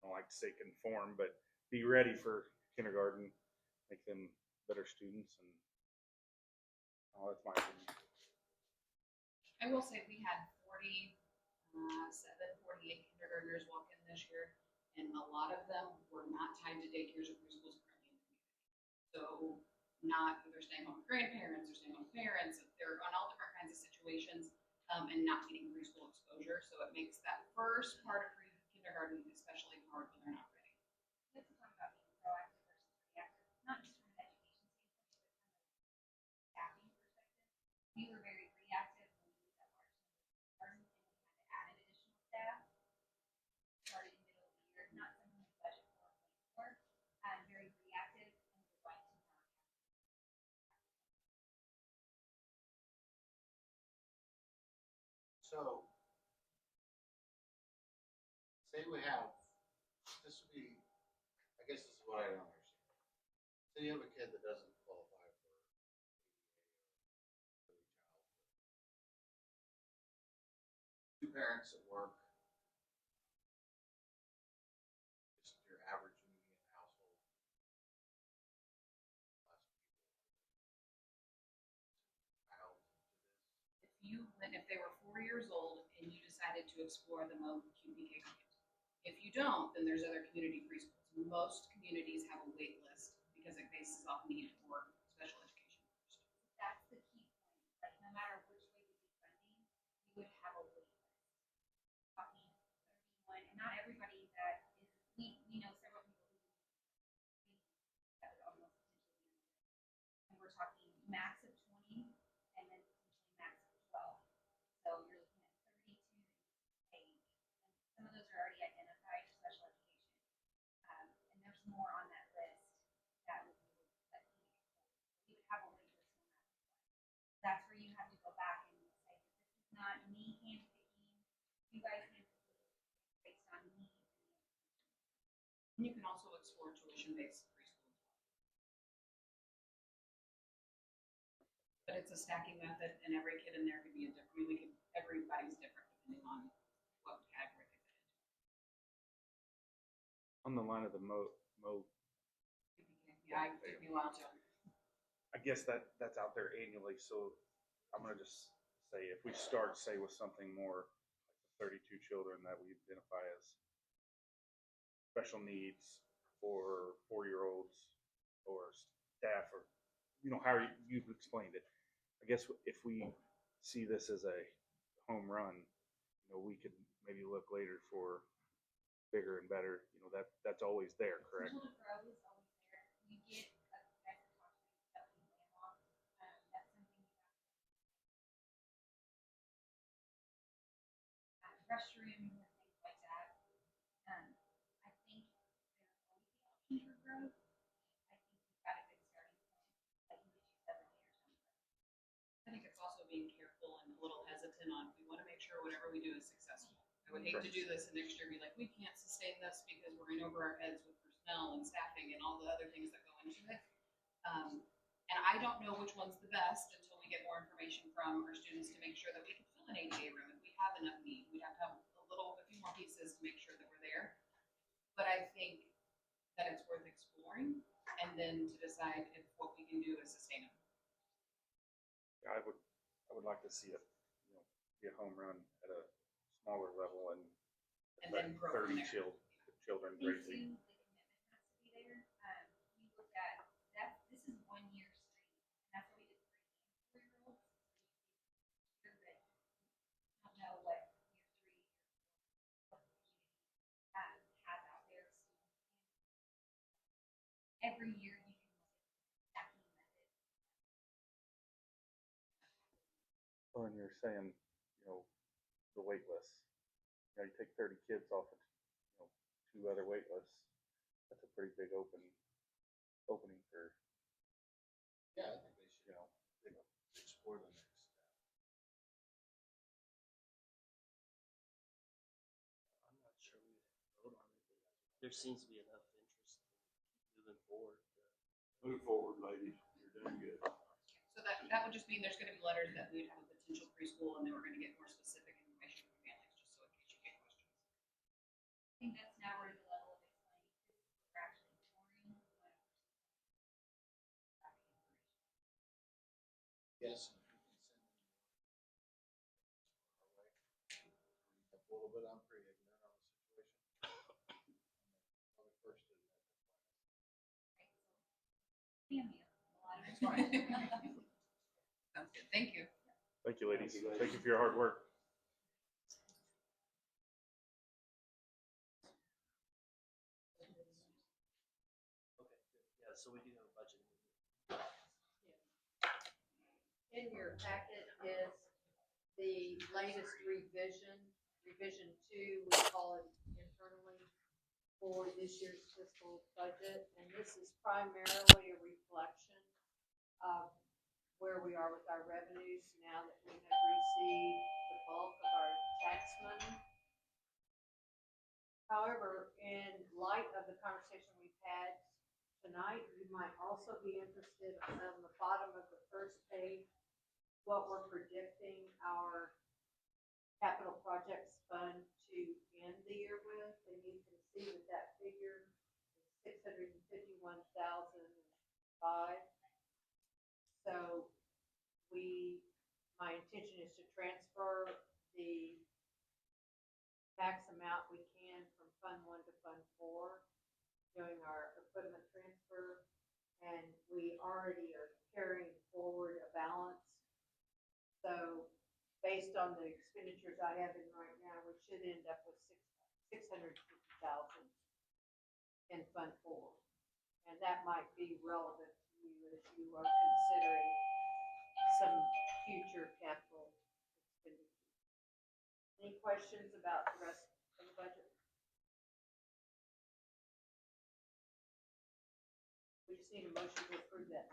I don't like to say conform, but be ready for kindergarten, make them better students, and that's my opinion. I will say we had 48 kindergartners walk in this year, and a lot of them were not tied to daycares or preschools currently in the community. So they're staying home with grandparents, they're staying home with parents, they're on all different kinds of situations, and not getting preschool exposure. So it makes that first part of kindergarten especially hard when they're not ready. Let's talk about being proactive versus reactive, not just from an education standpoint, but from a staffing perspective. We were very reactive when we did that large number of kindergarten, and we had to add additional staff. Started in the middle of the year, not something we budget for or plan for. Very reactive, and we're going to not have. So, say we have, this would be, I guess this is what I don't understand. Say you have a kid that doesn't qualify for ADA or early childhood. Two parents at work, just your average median household. If they were 4 years old and you decided to explore the mode QPK grant. If you don't, then there's other community preschools. Most communities have a wait list because it bases off need for special education first. That's the key point. Like, no matter which way we do funding, we would have a wait list. Talking 31, and not everybody that is, we know several people who that would almost potentially be on the list. And we're talking max of 20 and then potentially max of 12. So you're looking at 32 age. And some of those are already identified as special education. And there's more on that list that we would have a wait list no matter what. That's where you have to go back and say, this is not me handpicking. You guys handpick based on needs. And you can also explore tuition-based it's a stacking method and every kid in there could be a different, everybody's different depending on what category they fit into. On the line of the Yeah, it took me a while to. I guess that's out there annually, so I'm gonna just say, if we start, say, with something more, like the 32 children that we identify as special needs, or 4-year-olds, or staff, or, however you've explained it. I guess if we see this as a home run, we could maybe look later for bigger and better, that's always there, correct? Potential to grow is always there. We get a guys that talk to me that we plan on. That's something we have restrooms and things like that. I think there's always the option for growth. I think we've got a good starting point. I can get you 7 years down the road. I think it's also being careful and a little hesitant on, we want to make sure whatever we do is successful. I would hate to do this and next year be like, we can't sustain this because we're in over our heads with personnel and staffing and all the other things that go into it. And I don't know which one's the best until we get more information from our students to make sure that we can fill an ADA room if we have enough need. We have to have a few more pieces to make sure that we're there. But I think that it's worth exploring and then to decide if what we can do is sustainable. I would like to see it, be a home run at a smaller level and then grow from 30 there. children I think greatly. too, the commitment has to be there. We looked at that, this is 1 year stream, and that's what we did 3 and 4-year-olds. So you get don't know what year 3, what the community has out there. Every year you can look at the stacking method. Well, and you're saying, the wait list. You take 30 kids off of, 2 other wait lists. That's a pretty big opening for, Yeah, I think they should, explore the next step. I'm not sure we would vote on it, but there seems to be enough interest in moving forward. Move forward, ladies, you're doing good. So that would just mean there's gonna be letters that we'd have a potential preschool and then we're gonna get more specific information from families, just so in case you get questions. I think that's now we're at the level of explaining this is what we're actually exploring. Yes, and if you can send them our way, read up a little bit, I'm pretty ignorant on the situation. I'm the first to admit Cameo, a lot of That's fine. Sounds good, thank you. Thank you, ladies. Thank you for your hard work. Okay, good. Yeah, so we do have a budget. In your packet is the latest revision 2, we call it internally, for this year's fiscal budget. And this is primarily a reflection of where we are with our revenues now that we have received the bulk of our tax money. However, in light of the conversation we've had tonight, you might also be interested on the bottom of the first page, what we're predicting our capital projects fund to end the year with, and you can see that that figure is $651,005. So my intention is to transfer the max amount we can from Fund 1 to Fund 4, doing our equipment transfer, and we already are carrying forward a balance. So based on the expenditures I have in right now, we should end up with $650,000 in Fund 4. And that might be relevant to you as you are considering some future capital expenditures. Any questions about the rest of the budget? We just need a motion to approve that.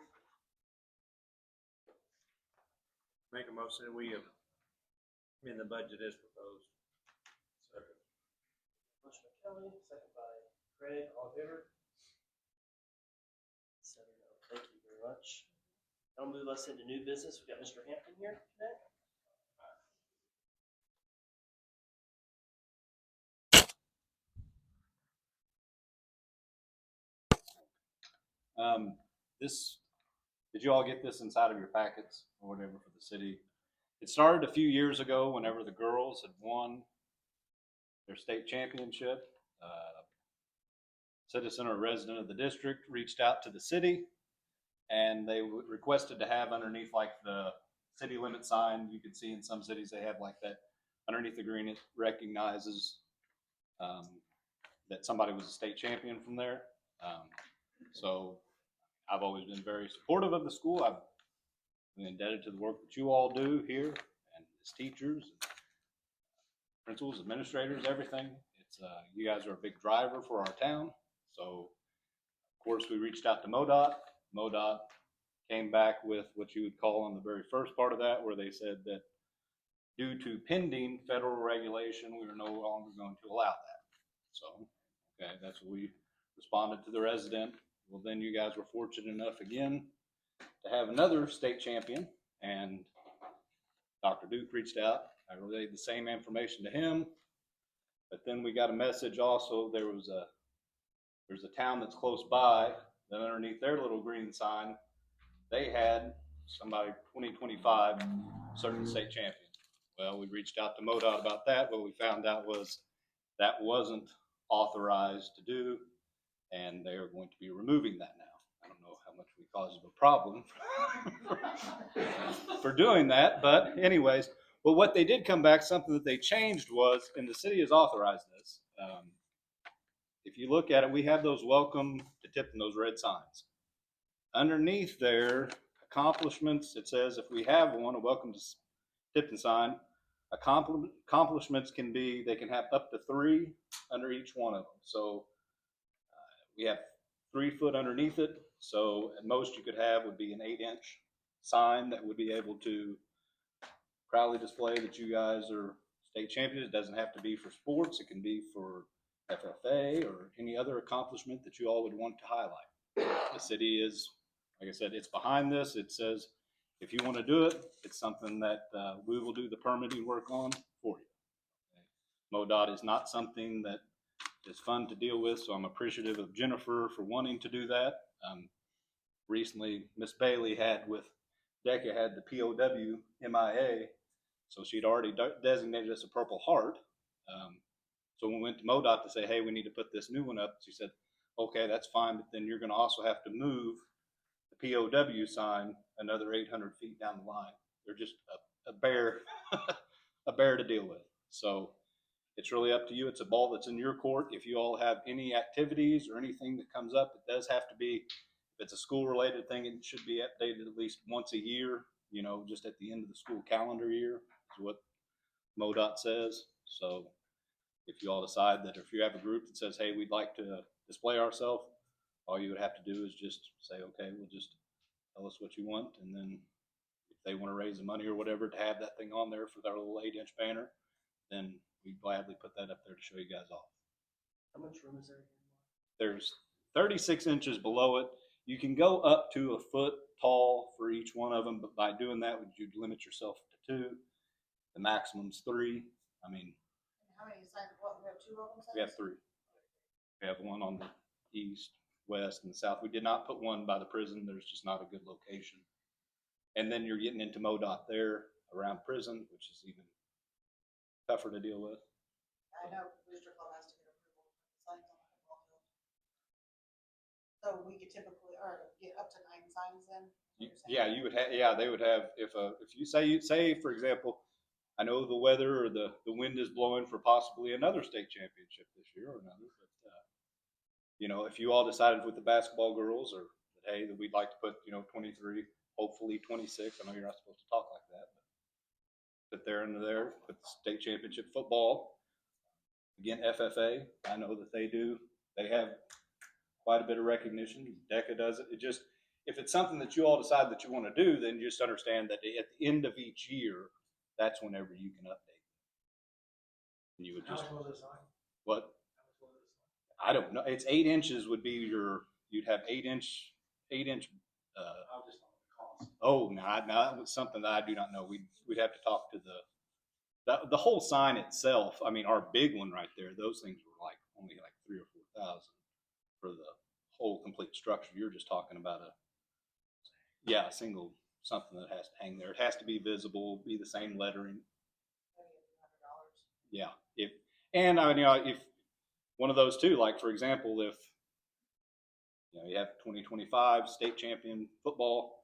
Make a motion that we amend the budget as proposed. Second. Motion by Kelly, second by Craig, all in favor? 7-0. Thank you very much. That'll move us into new business. We've got Mr. Hampton here today. Did you all get this inside of your packets or whatever for the city? It started a few years ago whenever the girls had won their state championship. Citizen or resident of the district reached out to the city and they requested to have underneath like the city limit sign. You can see in some cities they have like that underneath the green. It recognizes that somebody was a state champion from there. So I've always been very supportive of the school. I've been indebted to the work that you all do here and as teachers, principals, administrators, everything. It's you guys are a big driver for our town. So of course we reached out to MoDOT. MoDOT came back with what you would call on the very first part of that, where they said that due to pending federal regulation, we are no longer going to allow that. So, okay, that's what we responded to the resident. Well, then you guys were fortunate enough again to have another state champion, and Dr. Duke reached out. I relayed the same information to him, but then we got a message also. There's a town that's close by that underneath their little green sign, they had somebody 2025 certain state champion. Well, we reached out to MoDOT about that. What we found out was that wasn't authorized to do, and they are going to be removing that now. I don't know how much we caused a problem for doing that, but anyways, but what they did come back, something that they changed was, and the city has authorized this. If you look at it, we have those welcome to Tipton, those red signs. Underneath their accomplishments, it says if we have one, a welcome to Tipton sign, accomplishments can be, they can have up to 3 under each one of them. So we have 3 foot underneath it. So at most you could have would be an 8-inch sign that would be able to proudly display that you guys are state champions. It doesn't have to be for sports. It can be for FFA or any other accomplishment that you all would want to highlight. The city is, like I said, it's behind this. It says, if you want to do it, it's something that we will do the permitting work on for you. Okay. MoDOT is not something that is fun to deal with, so I'm appreciative of Jennifer for wanting to do that. Recently, Miss Bailey had with DECA had the POW MIA, so she'd already designated us a Purple Heart. So when we went to MoDOT to say, hey, we need to put this new one up, she said, okay, that's fine, but then you're going to also have to move the POW sign another 800 feet down the line. They're just a bear, a bear to deal with. So it's really up to you. It's a ball that's in your court. If you all have any activities or anything that comes up, it does have to be, if it's a school-related thing, it should be updated at least once a year, you know, just at the end of the school calendar year is what MoDOT says. So if you all decide that if you have a group that says, hey, we'd like to display ourselves, all you would have to do is just say, okay, we'll just tell us what you want. And then if they want to raise the money or whatever to have that thing on there for their little 8-inch banner, then we'd gladly put that up there to show you guys off. How much room is there? There's 36 inches below it. You can go up to a foot tall for each one of them, but by doing that, you'd limit yourself to 2. The maximum's 3. I mean, How many signs, what, we have 2 of them? we have 3. We have one on the east, west, and the south. We did not put one by the prison. There's just not a good location. And then you're getting into MoDOT there around prison, which is even tougher to deal with. I know Booster Club has to get approval to put the signs on the football field. So we could typically, or get up to 9 signs then? Yeah, you would have. Yeah, they would have. If you say for example, I know the weather or the wind is blowing for possibly another state championship this year or another, but you know, if you all decided with the basketball girls or that, hey, that we'd like to put, you know, 23, hopefully 26. I know you're not supposed to talk like that, but put there into there, put the state championship football. Again, FFA, I know that they do. They have quite a bit of recognition. DECA does it. It just, if it's something that you all decide that you want to do, then just understand that at the end of each year, that's whenever you can update. And you would just, How much was the sign? what? How much was the sign? I don't know. It's 8 inches would be your, you'd have 8-inch, I was just on the cost. Oh, no, that was something that I do not know. We'd have to talk to the whole sign itself. I mean, our big one right there, those things were like only like 3,000 or 4,000 for the whole complete structure. You're just talking about a single something that has to hang there. It has to be visible, be the same lettering. Yeah. And I mean, if one of those too, like for example, if you have 2025 state champion football,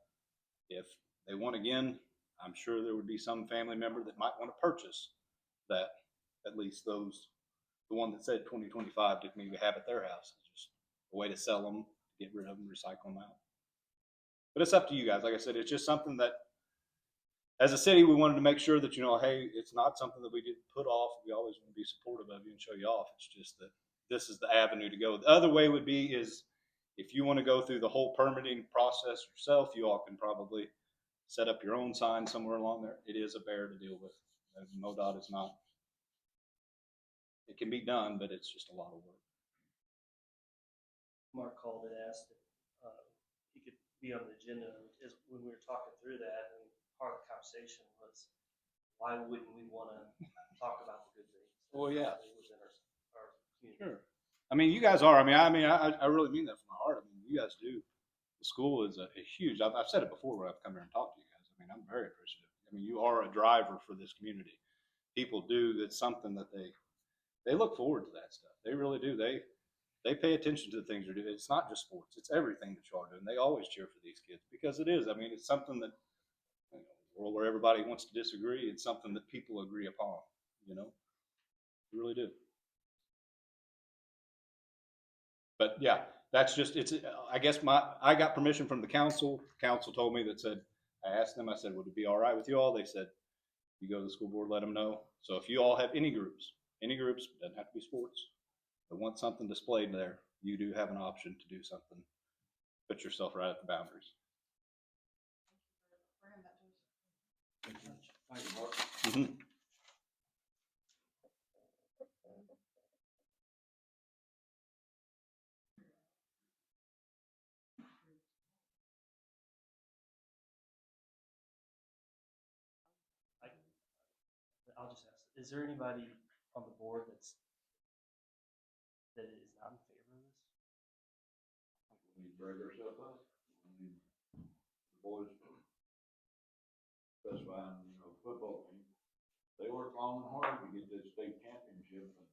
if they won again, I'm sure there would be some family member that might want to purchase that, at least the one that said 2025 to maybe have at their house. It's just a way to sell them, get rid of them, recycle them out. But it's up to you guys. Like I said, it's just something that, as a city, we wanted to make sure that, hey, it's not something that we did put off. We always want to be supportive of you and show you off. It's just that this is the avenue to go. The other way would be is if you want to go through the whole permitting process yourself, you all can probably set up your own sign somewhere along there. It is a bear to deal with. No doubt it's not. It can be done, but it's just a lot of work. Mark called and asked if he could be on the agenda. As when we were talking through that, and part of the conversation was, why wouldn't we want to talk about the good things? Well, yeah. Within our community. Sure. I mean, you guys are. I really mean that from my heart. I mean, you guys do. The school is a huge. I've said it before when I've come here and talked to you guys. I mean, I'm very appreciative. I mean, you are a driver for this community. People do. It's something that they look forward to that stuff. They really do. They pay attention to the things you're doing. It's not just sports. It's everything that y'all are doing. They always cheer for these kids because it is. I mean, it's something that, a world where everybody wants to disagree, it's something that people agree upon, You really do. But yeah, that's just, I guess I got permission from the council. Council told me I asked them, I said, would it be all right with you all? They said, you go to the school board, let them know. So if you all have any groups, doesn't have to be sports, but want something displayed there, you do have an option to do something. Put yourself right at the boundaries. Thank you, Mark. Mm-hmm. I'll just ask, is there anybody on the board that is not in favor of this? We need to drag ourselves up. We need the boys specifying, football team. They work long and hard to get that state championship, and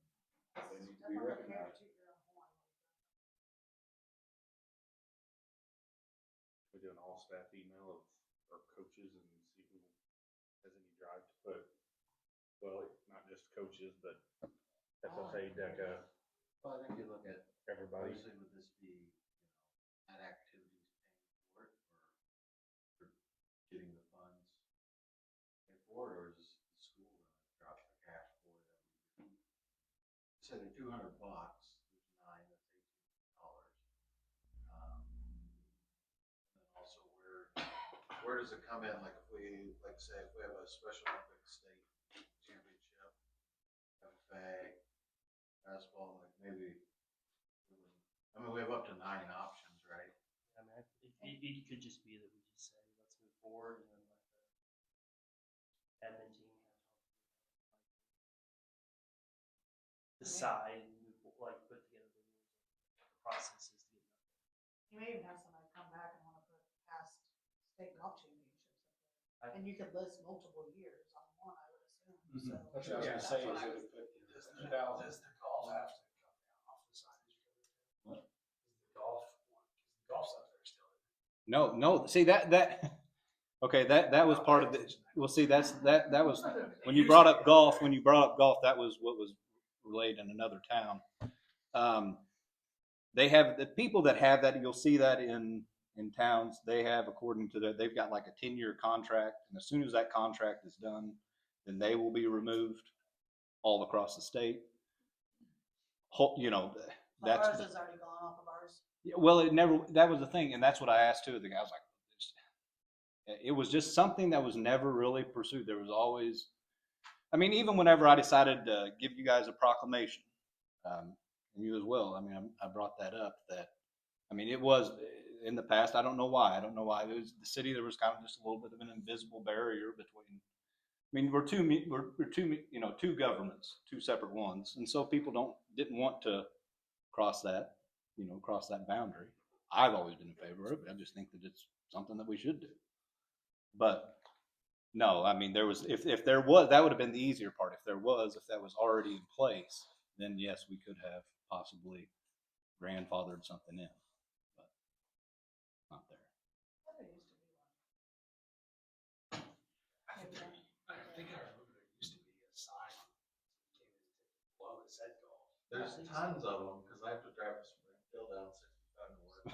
they need to be recognized. We do an all staff email of our coaches and see who has any drive to put, well, not just coaches, but FFA, DECA. Well, I think you look at everybody. Obviously, would this be, at activities paying for it, or getting the funds paid for it, or is the school gonna drop the cash for it every year? So they're $200, there's 9, that's $18. And then also where does it come in? Like if we, say if we have a Special Olympics state championship, FFA, basketball, like maybe, we have up to 9 options, right? I mean, it could just be that we just say, let's move forward, and then let the admin team decide, put together the processes to get done. You may even have somebody come back and wanna put past state golf championships up there. And you could list multiple years on one, I would assume, so. That's what I was gonna say, does the golf have to come down off the side? What? The golf's up there still. No. See okay, that was part of the. Well, see, that was when you brought up golf. That was what was relayed in another town. They have the people that have that. You'll see that in towns. They have, according to they've got like a 10-year contract, and as soon as that contract is done, then they will be removed all across the state. That's Ours has already gone off of ours. Yeah, well, that was the thing, and that's what I asked too. The guy was like, it was just something that was never really pursued. There was always, even whenever I decided to give you guys a proclamation, and you as well, I brought that up that, it was, in the past. I don't know why. I don't know why. It was the city. There was kind of just a little bit of an invisible barrier between. I mean, we're two governments, two separate ones, and so people didn't want to cross that, cross that boundary. I've always been in favor of it. I just think that it's something that we should do. But no, I mean, if there was, that would have been the easier part. If that was already in place, then yes, we could have possibly grandfathered something in, but not there. I think I remember there used to be a sign below that said golf. There's tons of them, cause I have to drive to Springfield down 65 to work.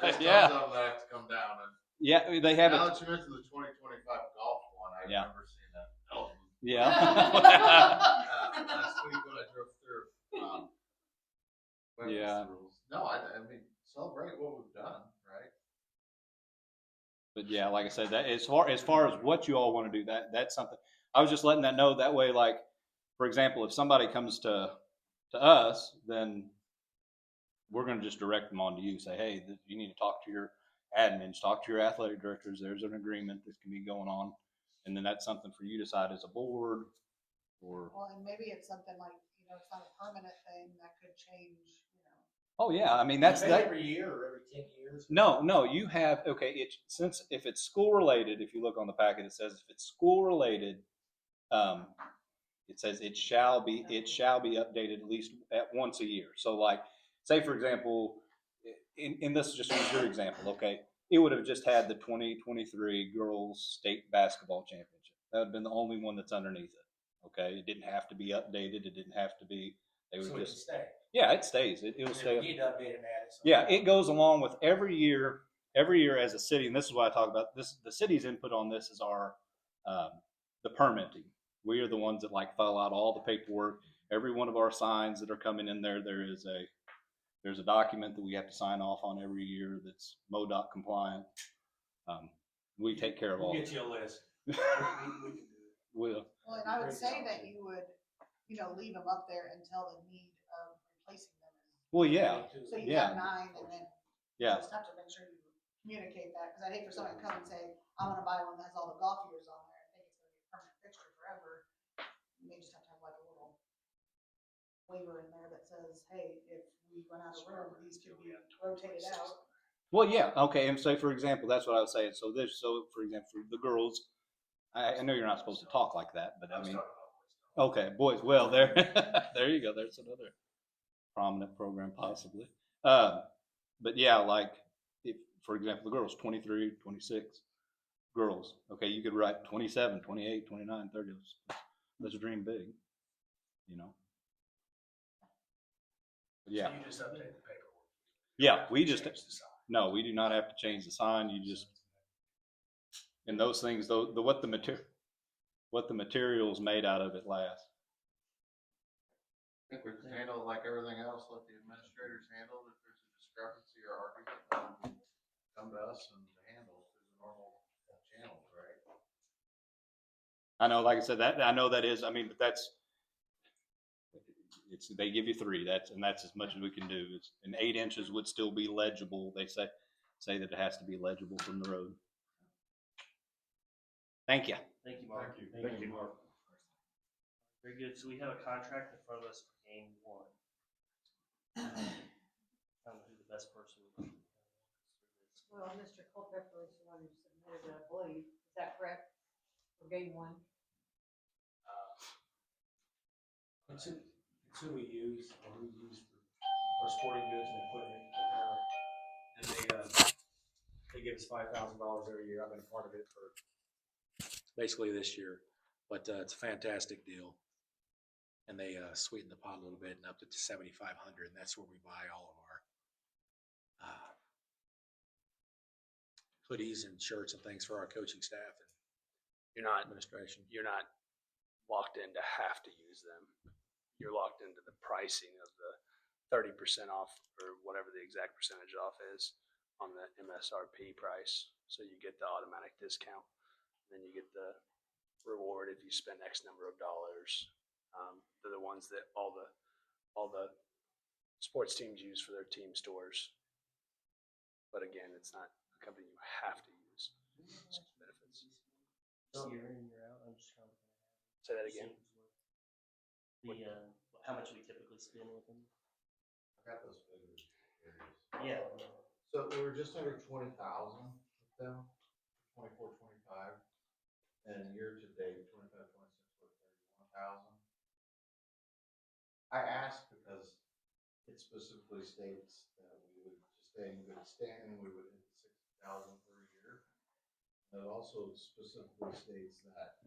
There's Yeah. tons of them that have to come down, and Yeah, they have now it. that you mentioned the 2025 golf one, I Yeah. remember seeing that. Oh. Yeah. Last week when I drove through, Yeah. rules. No, I mean, celebrate what we've done, right? But yeah, like I said, that as far as what you all want to do, that's something. I was just letting that know. That way, like for example, if somebody comes to us, then we're going to just direct them on to you. Say, hey, you need to talk to your admins, talk to your athletic directors. There's an agreement that can be going on, and then that's something for you to decide as a board. Or Well, and maybe it's something like, it's not a permanent thing that could change, oh yeah, I mean that's Maybe that. every year or every 10 years. No, you have okay. If it's school related, if you look on the packet, it says if it's school related, it says it shall be updated at least at once a year. So like, say for example, in this just use your example, okay, it would have just had the 2023 girls state basketball championship. That would have been the only one that's underneath it. Okay, it didn't have to be updated. It didn't have to be. They would So just it stay. yeah, it stays. It'll stay. You need to update it, man. Yeah, it goes along with every year as a city, and this is what I talk about. The city's input on this is our the permitting. We are the ones that like fill out all the paperwork. Every one of our signs that are coming in there's a document that we have to sign off on every year that's MoDOT compliant. We take care of all. We'll get you a list. We can do it. We'll. Well, and I would say that you would, leave them up there until the need of replacing them. Well, yeah. So you Yeah. have 9 and then you Yeah. just have to make sure you communicate that, because I'd hate for someone to come and say, I want to buy one that has all the golf years on there and think it's going to be a permanent fixture forever. You may just have to have like a little waiver in there that says, hey, if we run out of room, these can be rotated out. Well, yeah. Okay. And say, for example, that's what I was saying. So for example, for the girls, I know you're not supposed to talk like that, but I mean, okay, boys. Well, there you go. There's another prominent program possibly. But yeah, like if, for example, the girls, 23, 26 girls. Okay. You could write 27, 28, 29, 30. Let's dream big, Yeah. So you just update the paperwork. Yeah. We Change the sign. No, we do not have to change the sign. You just, and those things, what the material is made out of, it lasts. I think we can handle it like everything else, let the administrators handle it. If there's a discrepancy or argument, come to us and handle it through the normal channels, right? I know, like I said, I know that is, I mean, but they give you 3, that's as much as we can do. And 8 inches would still be legible. They say that it has to be legible from the road. Thank you. Thank you, Mark. Thank you, Mark. Very good. So we have a contract in front of us for game 1. I don't know who the best person is. Well, Mr. Culpepper is the one who submitted it, I believe. Is that correct? For game 1? It's who we use for sporting goods and equipment. And they give us $5,000 every year. I've been a part of it for basically this year, but it's a fantastic deal. And they sweeten the pot a little bit and up to $7,500, and that's where we buy all of our hoodies and shirts and things for our coaching staff and administration. You're not locked in to have to use them. You're locked into the pricing of the 30% off or whatever the exact percentage off is on the MSRP price. So you get the automatic discount. Then you get the reward if you spend X number of dollars. They're the ones that all the sports teams use for their team stores. But again, it's not a company you have to use. It's benefits. Year in, year out, I'm just kind of. Say that again. How much we typically spend with them. I got those figures. Yeah. So we were just under 20,000 with them, 24, 25, and year to date, 25, 26, we're 31,000. I asked because it specifically states that we would stay in good standing, we would hit 60,000 per year. And it also specifically states that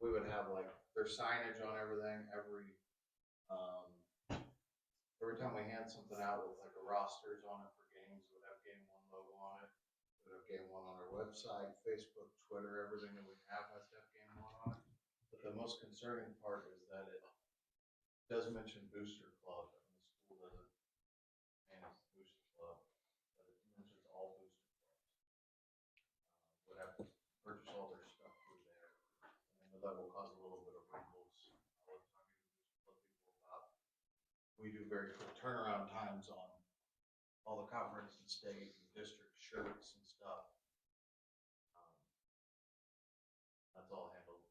we would have like their signage on everything, every time we hand something out with like a rosters on it for games, it would have Game One logo on it. It would have Game One on our website, Facebook, Twitter, everything that we have has to have Game One on it. But the most concerning part is that it does mention Booster Club, and the school doesn't manage the Booster Club, but it mentions all Booster Clubs. Would have to purchase all their stuff through there, and that will cause a little bit of wrinkles. All the time you Booster Club people about. We do very quick turnaround times on all the conference and state and district shirts and stuff. That's all handled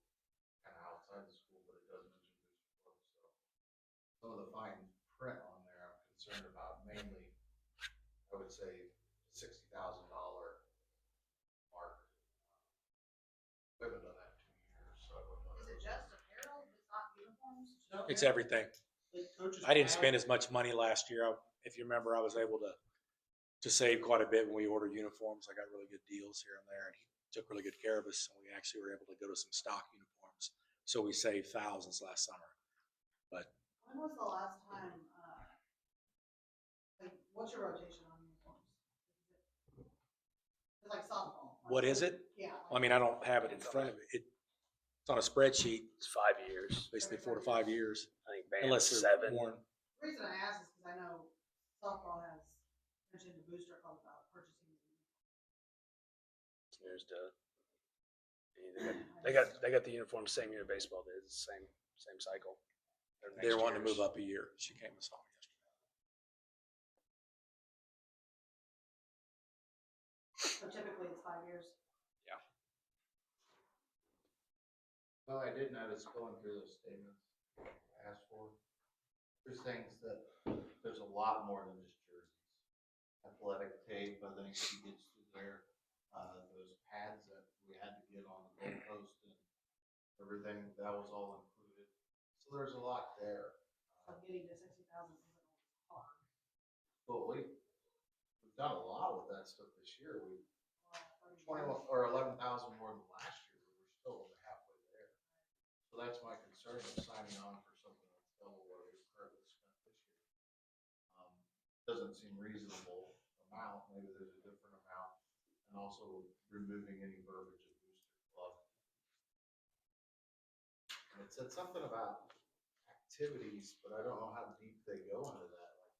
kind of outside the school, but it does mention Booster Club. So some of the fine print on there, I'm concerned about mainly, I would say, $60,000 mark. We haven't done that in 2 years, so I don't know. Is it just apparel? It's not uniforms? It's everything. I didn't spend as much money last year. If you remember, I was able to save quite a bit when we ordered uniforms. I got really good deals here and there, and he took really good care of us. And we actually were able to go to some stock uniforms, so we saved thousands last summer. But when was the last time? Like, what's your rotation on uniforms? It's like softball. what is it? Yeah. I mean, I don't have it in front of me. It's on a spreadsheet. It's 5 years. Basically 4 to 5 years. I think band Unless is they're 7. worn. The reason I ask is because I know softball has mentioned a Booster Club about purchasing the uniforms. Years to. They got the uniform same year baseball did. It's the same cycle. They're wanting to move up a year. She came and saw me yesterday. So typically it's 5 years. Yeah. Well, I did notice going through those statements I asked for, there's things that, there's a lot more than just jerseys. Athletic tape, I think she gets through there, those pads that we had to get on the goalpost and everything, that was all included. So there's a lot there. So getting to 60,000 isn't hard. But we've done a lot with that stuff this year. We 21 or 11,000 more than last year, but we're still over halfway there. So that's my concern of signing on for something that's double what we've currently spent this year. Doesn't seem reasonable amount. Maybe there's a different amount, and also removing any verbiage of Booster Club. And it said something about activities, but I don't know how deep they go into that. Like,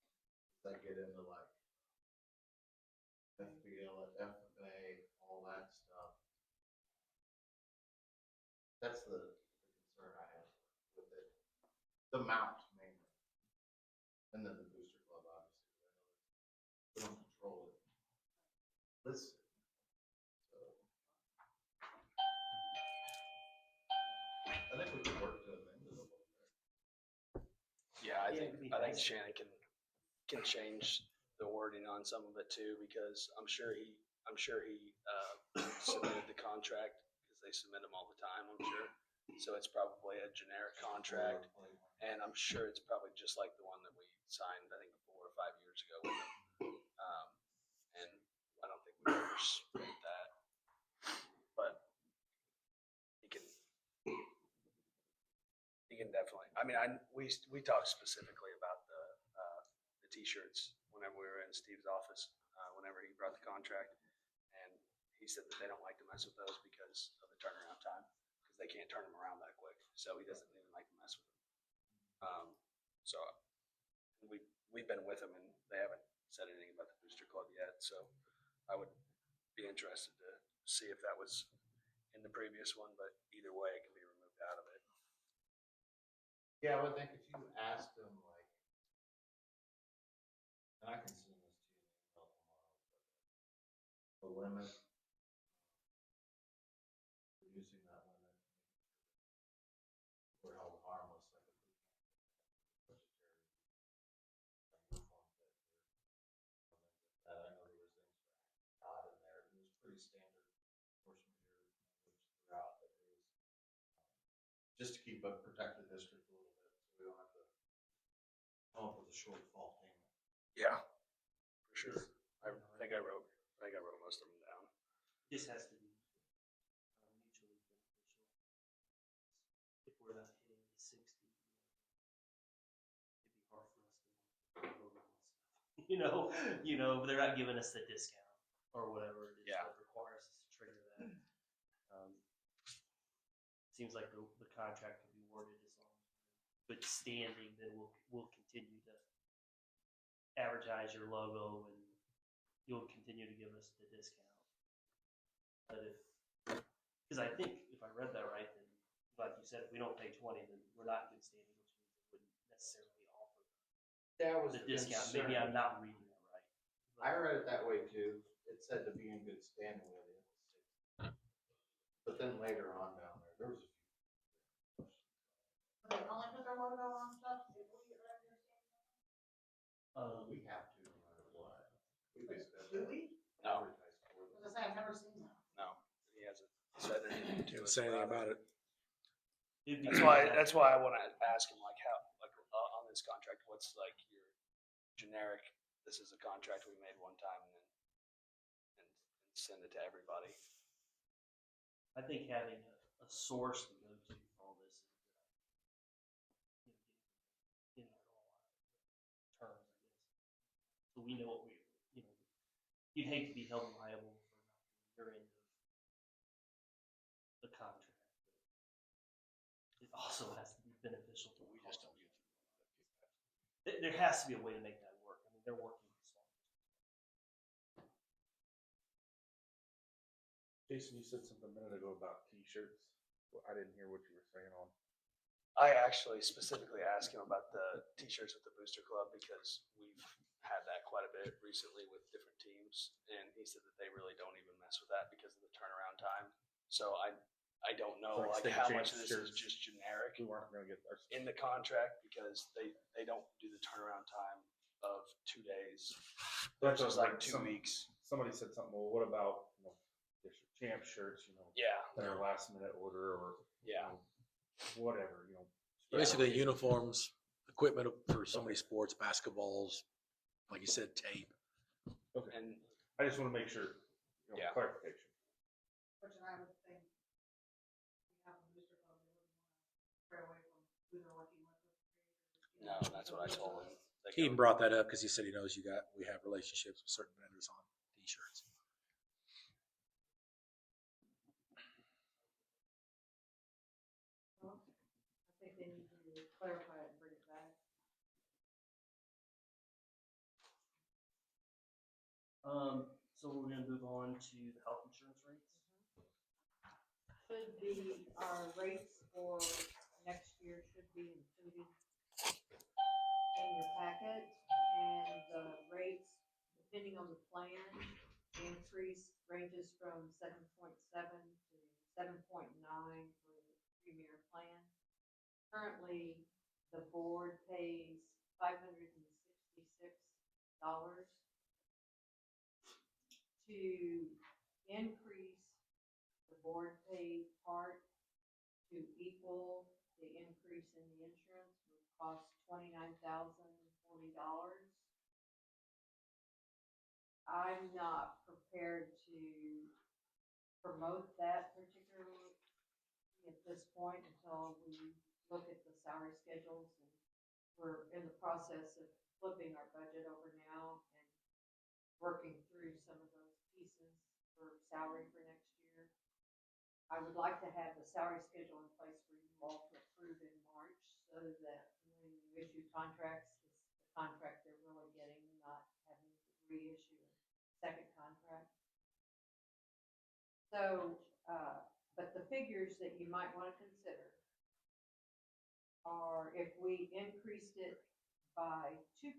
does that get into like FBL, FFA, all that stuff? That's the concern I have with it. The mount mainly. And then the Booster Club, obviously. We don't control it. Listen. So I think we can work to amend it a little bit. Yeah, I Yeah, think it'd be I think nice. Shannon can change the wording on some of it too, because I'm sure he submitted the contract, because they submit them all the time, I'm sure. So it's probably a generic contract, and I'm sure it's probably just like the one that we signed, I think 4 or 5 years ago with them. And I don't think we've ever spent that, but he can definitely. I mean, we talked specifically about the t-shirts whenever we were in Steve's office, whenever he brought the contract, and he said that they don't like to mess with those because of the turnaround time, because they can't turn them around that quick. So he doesn't even like to mess with them. So we've been with them, and they haven't said anything about the Booster Club yet. So I would be interested to see if that was in the previous one, but either way, it can be removed out of it. Yeah, I would think if you asked them, like, and I can send this to you in email tomorrow, limit. Reducing that limit. We're held harmless, like if we can't budgetary uniform fit here. I know there was things odd in there, it was pretty standard force majeure language throughout, but it was just to keep a protected district a little bit, so we don't have to come up with a shortfall payment. Yeah, for sure. I think I wrote most of them down. This has to be mutually beneficial. If we're not hitting the 60, it'd be hard for us to vote on this. They're not giving us the discount or whatever it is Yeah. that requires us to trigger that. Seems like the contract can be worded as long as we're in good standing, then we'll continue to advertise your logo and you'll continue to give us the discount. But because I think if I read that right, then like you said, if we don't pay 20, then we're not in good standing, which means they wouldn't necessarily offer That was the discount. Maybe I'm not reading that right. I read it that way too. It said to be in good standing with it. But then later on down there was a few. Okay, only put their logo on stuff if we get rid of your standing. We have to no matter what. We basically have Do to we? No. advertise for them. I was gonna say, I've never seen that. No, he hasn't said anything to Didn't us say anything about it. It'd be That's why I want to ask him like how, like on this contract, what's like your generic, this is a contract we made one time and send it to everybody. I think having a source to go to for all this is a good idea. Getting it all out of terms, I guess. So we know what you'd hate to be held liable for not doing your end of the contract. But it also has to be beneficial to we just don't get there has to be a way to make that work. I mean, they're working with small business. Jason, you said something a minute ago about t-shirts. Well, I didn't hear what you were saying on. I actually specifically asked him about the t-shirts with the Booster Club because we've had that quite a bit recently with different teams, and he said that they really don't even mess with that because of the turnaround time. So I don't know Like like state how champ much of this is shirts. just generic We weren't gonna get our. in the contract because they don't do the turnaround time of 2 days. That's It's what I like was 2 like, weeks. Somebody said something, well, what about, district champ shirts, Yeah, that are last minute order or. yeah. Whatever, Basically uniforms, equipment for so many sports, basketballs, like you said, tape. Okay, And I just wanna make sure, Yeah. clarification. Which I would think, we have a booster club, they wouldn't want to stray away from who they're working with. no, that's what I told him. They He even go- brought that up because he said he knows we have relationships with certain vendors on t-shirts. Well, I think they need to clarify it and bring it back. So we're gonna move on to the health insurance rates. Should be, our rates for next year should be included in your packet, and the rates, depending on the plan, the increase ranges from 7.7 to 7.9 for the premier plan. Currently, the board pays $566 to increase the board paid part to equal the increase in the insurance would cost $29,040. I'm not prepared to promote that particularly at this point until we look at the salary schedules, and we're in the process of flipping our budget over now and working through some of those pieces for salary for next year. I would like to have the salary schedule in place for you all to approve in March so that when you issue contracts, it's the contract they're really getting, not having to reissue a second contract. So, but the figures that you might want to consider are if we increased it by 2%,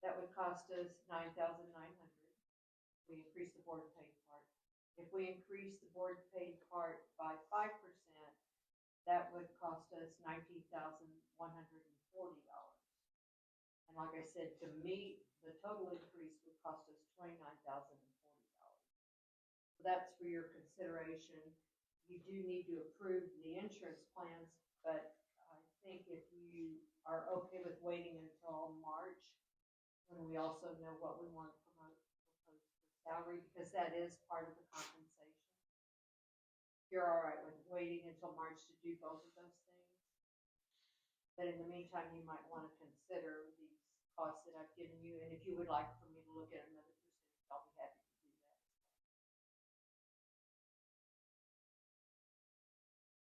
that would cost us $9,900. we increase the board paid part. If we increase the board paid part by 5%, that would cost us $19,140. And like I said, to meet the total increase would cost us $29,040. So that's for your consideration. You do need to approve the insurance plans, but I think if you are okay with waiting until March, when we also know what we want to propose for salary, because that is part of the compensation. You're all right with waiting until March to do both of those things. But in the meantime, you might want to consider these costs that I've given you, and if you would like for me to look at another percentage, I'll be happy to do that.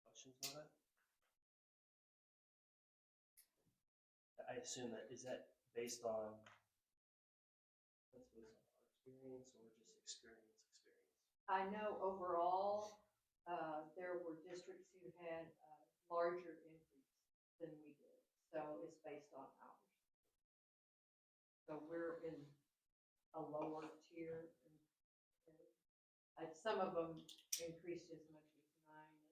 Questions on that? I assume is that based on, that's based on our experience or just experience? I know overall, there were districts who had a larger increase than we did, so it's based on ours. So we're in a lower tier. Some of them increased as much as 9 and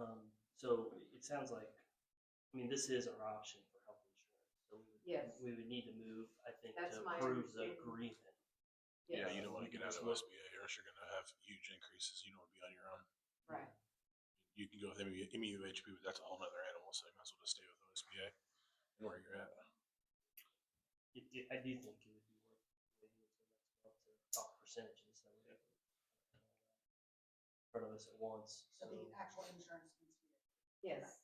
9.8. So it sounds like, I mean, this is our option for health insurance. So Yes. we would need to move, I think, That's to my approve the understanding. agreement. Yes. Yeah, you don't want to get out of OSBA or else you're going to have huge increases. You don't want to be on your own. Right. You can go with MEUHP, but that's a whole other animal, so you might as well just stay with OSBA and where you're at. I do think it would be worth waiting until next month to talk percentages. That would be in front of us at once. So the actual insurance needs to be. Yes.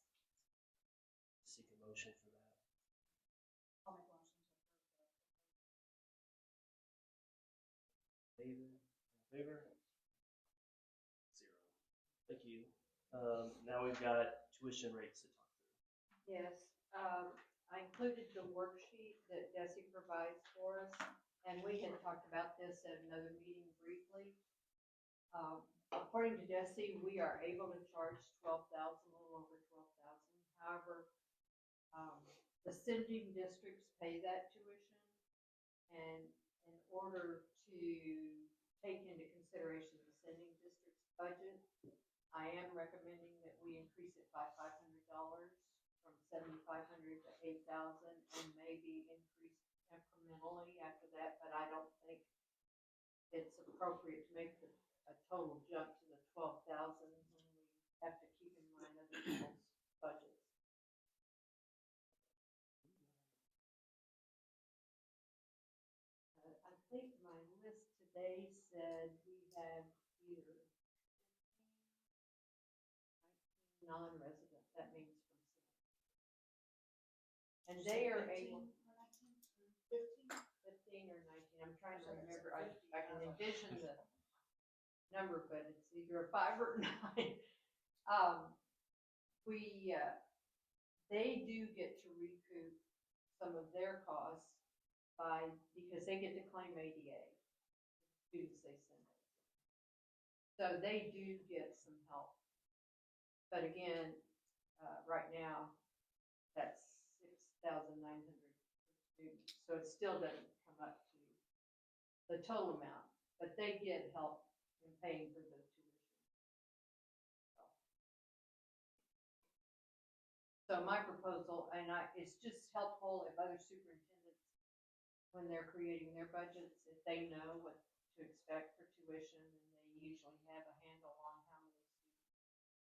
Seek a motion for that. I'll make a motion to approve Favor? Zero. Thank you. Now we've got tuition rates to talk through. Yes, I included the worksheet that Desi provides for us, and we had talked about this at another meeting briefly. According to Desi, we are able to charge $12,000, a little over $12,000. However, the sending districts pay that tuition, and in order to take into consideration the sending district's budget, I am recommending that we increase it by $500 from $7,500 to $8,000, and maybe increase incrementally after that. But I don't think it's appropriate to make a total jump to the $12,000 when we have to keep in mind other people's budgets. I think my list today said we have either non-resident, that means from Cincinnati. And they are able, 15 or 19, I'm trying to remember, I can envision the number, but it's either a 5 or a 9. They do get to recoup some of their costs because they get to claim ADA, students they send. So they do get some help. But again, right now, that's $6,900 per student. So it still doesn't come up to the total amount, but they get help in paying for the tuition. So my proposal, and it's just helpful if other superintendents, when they're creating their budgets, if they know what to expect for tuition, and they usually have a handle on how many students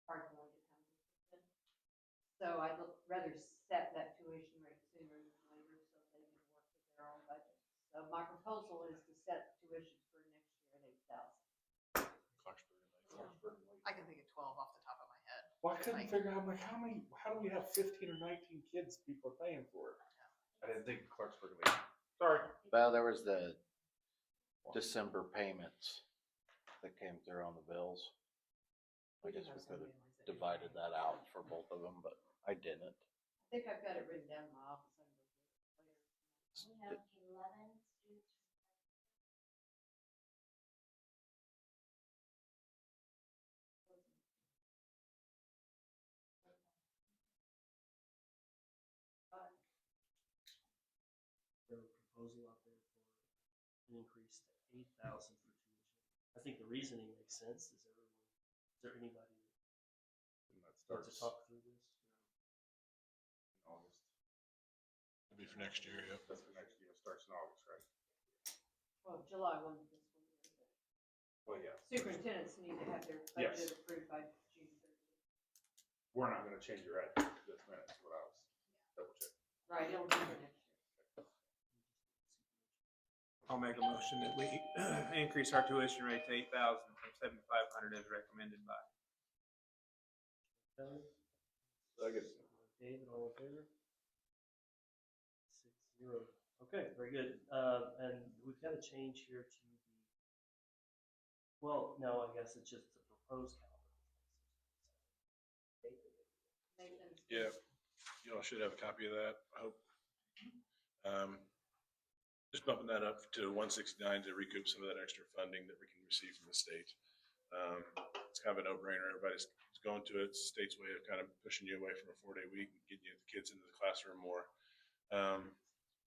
are going to come to Tipton. So I'd rather set that tuition rate sooner than later so they can work with their own budget. So my proposal is to set tuition for next year at $8,000. I can think of 12 off the top of my head. Well, I couldn't figure out, like, how do we have 15 or 19 kids people are paying for it? I didn't think Clarksburg would. Sorry. Well, there was the December payments that came through on the bills. I guess we could have divided that out for both of them, but I didn't. I think I've got it written down in my office. I can go get it later. We have 11 students. proposal out there for an increase to 8,000 for tuition. I think the reasoning makes sense. Is there anybody And that that wants to starts talk through this? in August. It'll be for next year, yep. That's for next year. It starts in August, right? Well, July one of this one year, but Well, yeah. superintendents need to have their Yes. budget approved by June 30th. We're not gonna change your address this minute, is what I was double checking. Right, it'll be for next year. I'll make a motion that we increase our tuition rate to 8,000 from 7,500 as recommended by. Kelly? Second. David, all in favor? 6-0. Okay, very good. And we've got a change here to the, well, no, I guess it's just the proposed calendar. Nathan's. Yeah, you all should have a copy of that, I hope. Just bumping that up to 169 to recoup some of that extra funding that we can receive from the state. It's kind of a no-brainer. Everybody's going to it. It's the state's way of kind of pushing you away from a 4-day week and getting you the kids into the classroom more.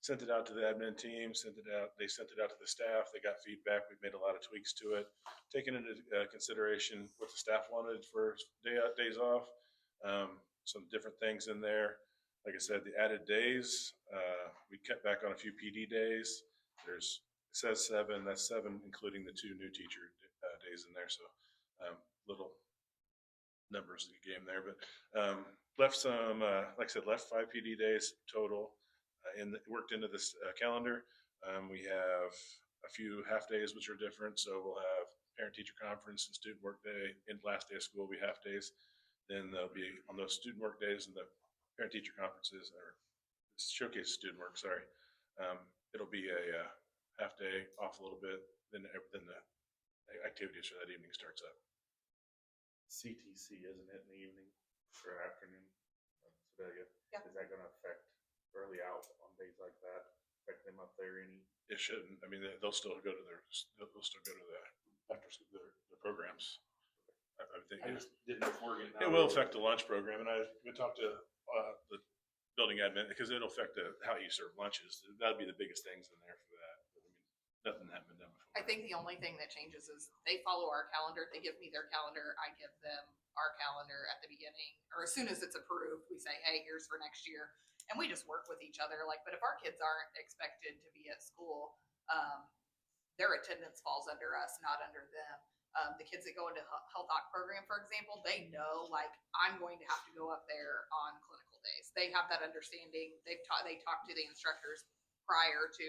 Sent it out to the admin team, they sent it out to the staff, they got feedback, we've made a lot of tweaks to it, taking into consideration what the staff wanted for days off, some different things in there. Like I said, the added days, we kept back on a few PD days. It says 7, that's 7 including the 2 new teacher days in there, so little numbers in the game there, but left some, like I said, left 5 PD days total. Worked into this calendar. We have a few half days which are different, so we'll have parent-teacher conference and student work day, and last day of school will be half days. Then there'll be on those student work days and the parent-teacher conferences, or showcase student work, sorry. It'll be a half day off a little bit, then the activities for that evening starts up. CTC, isn't it, in the evening or afternoon? Sedalia. Yeah. Is that gonna affect early out on days like that? Affect them up there any? It shouldn't. I mean, they'll still go to the after school, their programs. I think I just didn't know if we're getting. it will affect the lunch program, and we talked to the building admin because it'll affect how you serve lunches. That'd be the biggest things in there for that. But, I mean, nothing that happened done before. I think the only thing that changes is they follow our calendar. They give me their calendar. I give them our calendar at the beginning, or as soon as it's approved, we say, hey, here's for next year. And we just work with each other. Like, but if our kids aren't expected to be at school, their attendance falls under us, not under them. The kids that go into health doc program, for example, they know, like, I'm going to have to go up there on clinical days. They have that understanding. They talk to the instructors prior to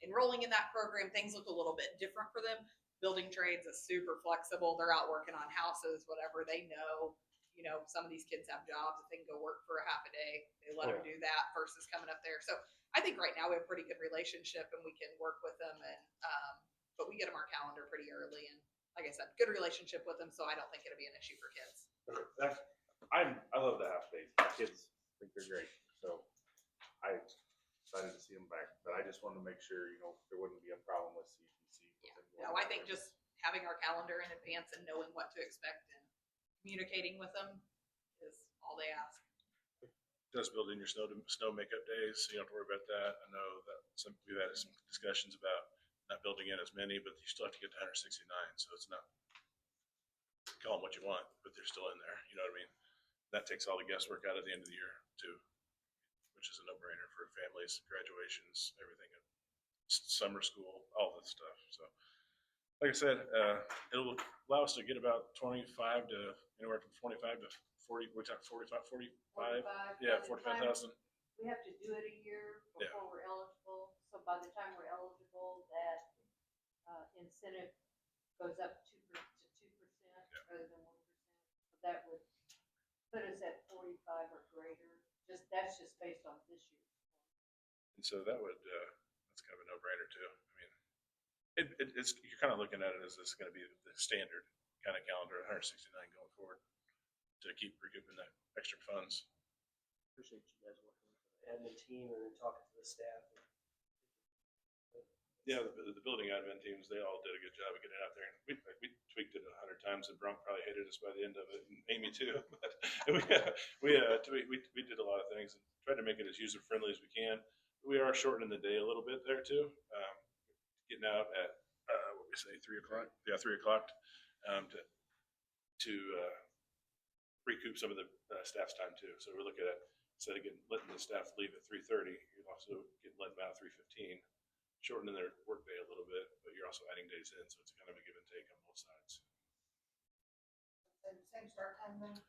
enrolling in that program. Things look a little bit different for them. Building trades is super flexible. They're out working on houses, whatever. They know, you know, some of these kids have jobs. If they can go work for a half a day, they let them do that versus coming up there. So I think right now we have a pretty good relationship and we can work with them. And but we get them our calendar pretty early, and like I said, good relationship with them. So I don't think it'll be an issue for kids. I love the half days. My kids think they're great, so I excited to see them back. But I just wanted to make sure, you know, there wouldn't be a problem with CTC. Yeah. No, I think just having our calendar in advance and knowing what to expect and communicating with them is all they ask. Just build in your snow makeup days, so you don't have to worry about that. I know that we've had some discussions about not building in as many, but you still have to get to 169, so it's not, call them what you want, but they're still in there, you know what I mean? That takes all the guesswork out at the end of the year too, which is a no-brainer for families, graduations, everything, summer school, all this stuff. So like I said, it'll allow us to get about 25 to anywhere from 25 to 40, we're talking 45, 45? Yeah, 45,000. We have to do it a year before we're eligible. So by the time we're eligible, that incentive goes up to 2% rather than 1%. So that would put us at 45 or greater. That's just based on this year. And so that would, that's kind of a no-brainer too. I mean, it's you're kind of looking at it as this is going to be the standard kind of calendar, 169 going forward to keep recouping that extra funds. Appreciate you guys working with the admin team and then talking to the staff. Yeah, the building admin teams, they all did a good job of getting out there. We tweaked it 100 times, and Bronk probably hated us by the end of it, and Amy too. But we did a lot of things and tried to make it as user friendly as we can. we are shortening the day a little bit there too. Getting out at, what we say, 3 o'clock? Yeah, 3 o'clock, to recoup some of the staff's time too. So we're looking at, instead of letting the staff leave at 3:30, you're also getting let them out at 3:15, shortening their workday a little bit, but you're also adding days in, so it's kind of a give and take on both sides. Same start time then?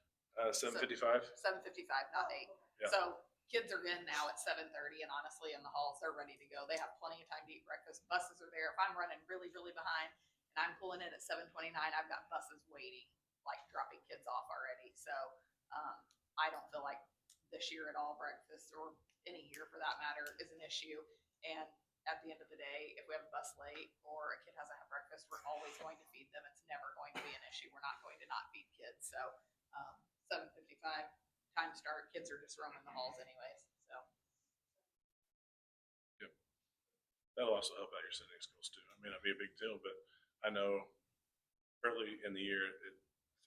7:55. 7:55, not 8. Yeah. So kids are in now at 7:30, and honestly, in the halls, they're ready to go. They have plenty of time to eat breakfast. Buses are there. If I'm running really, really behind and I'm pulling in at 7:29, I've got buses waiting, like dropping kids off already. So I don't feel like this year at all breakfast, or any year for that matter, is an issue. And at the end of the day, if we have a bus late or a kid hasn't had breakfast, we're always going to feed them. It's never going to be an issue. We're not going to not feed kids. So 7:55 time start, kids are just roaming the halls anyways. So Yep. That'll also help out your Sunday schools too. I mean, it'll be a big deal, but I know early in the year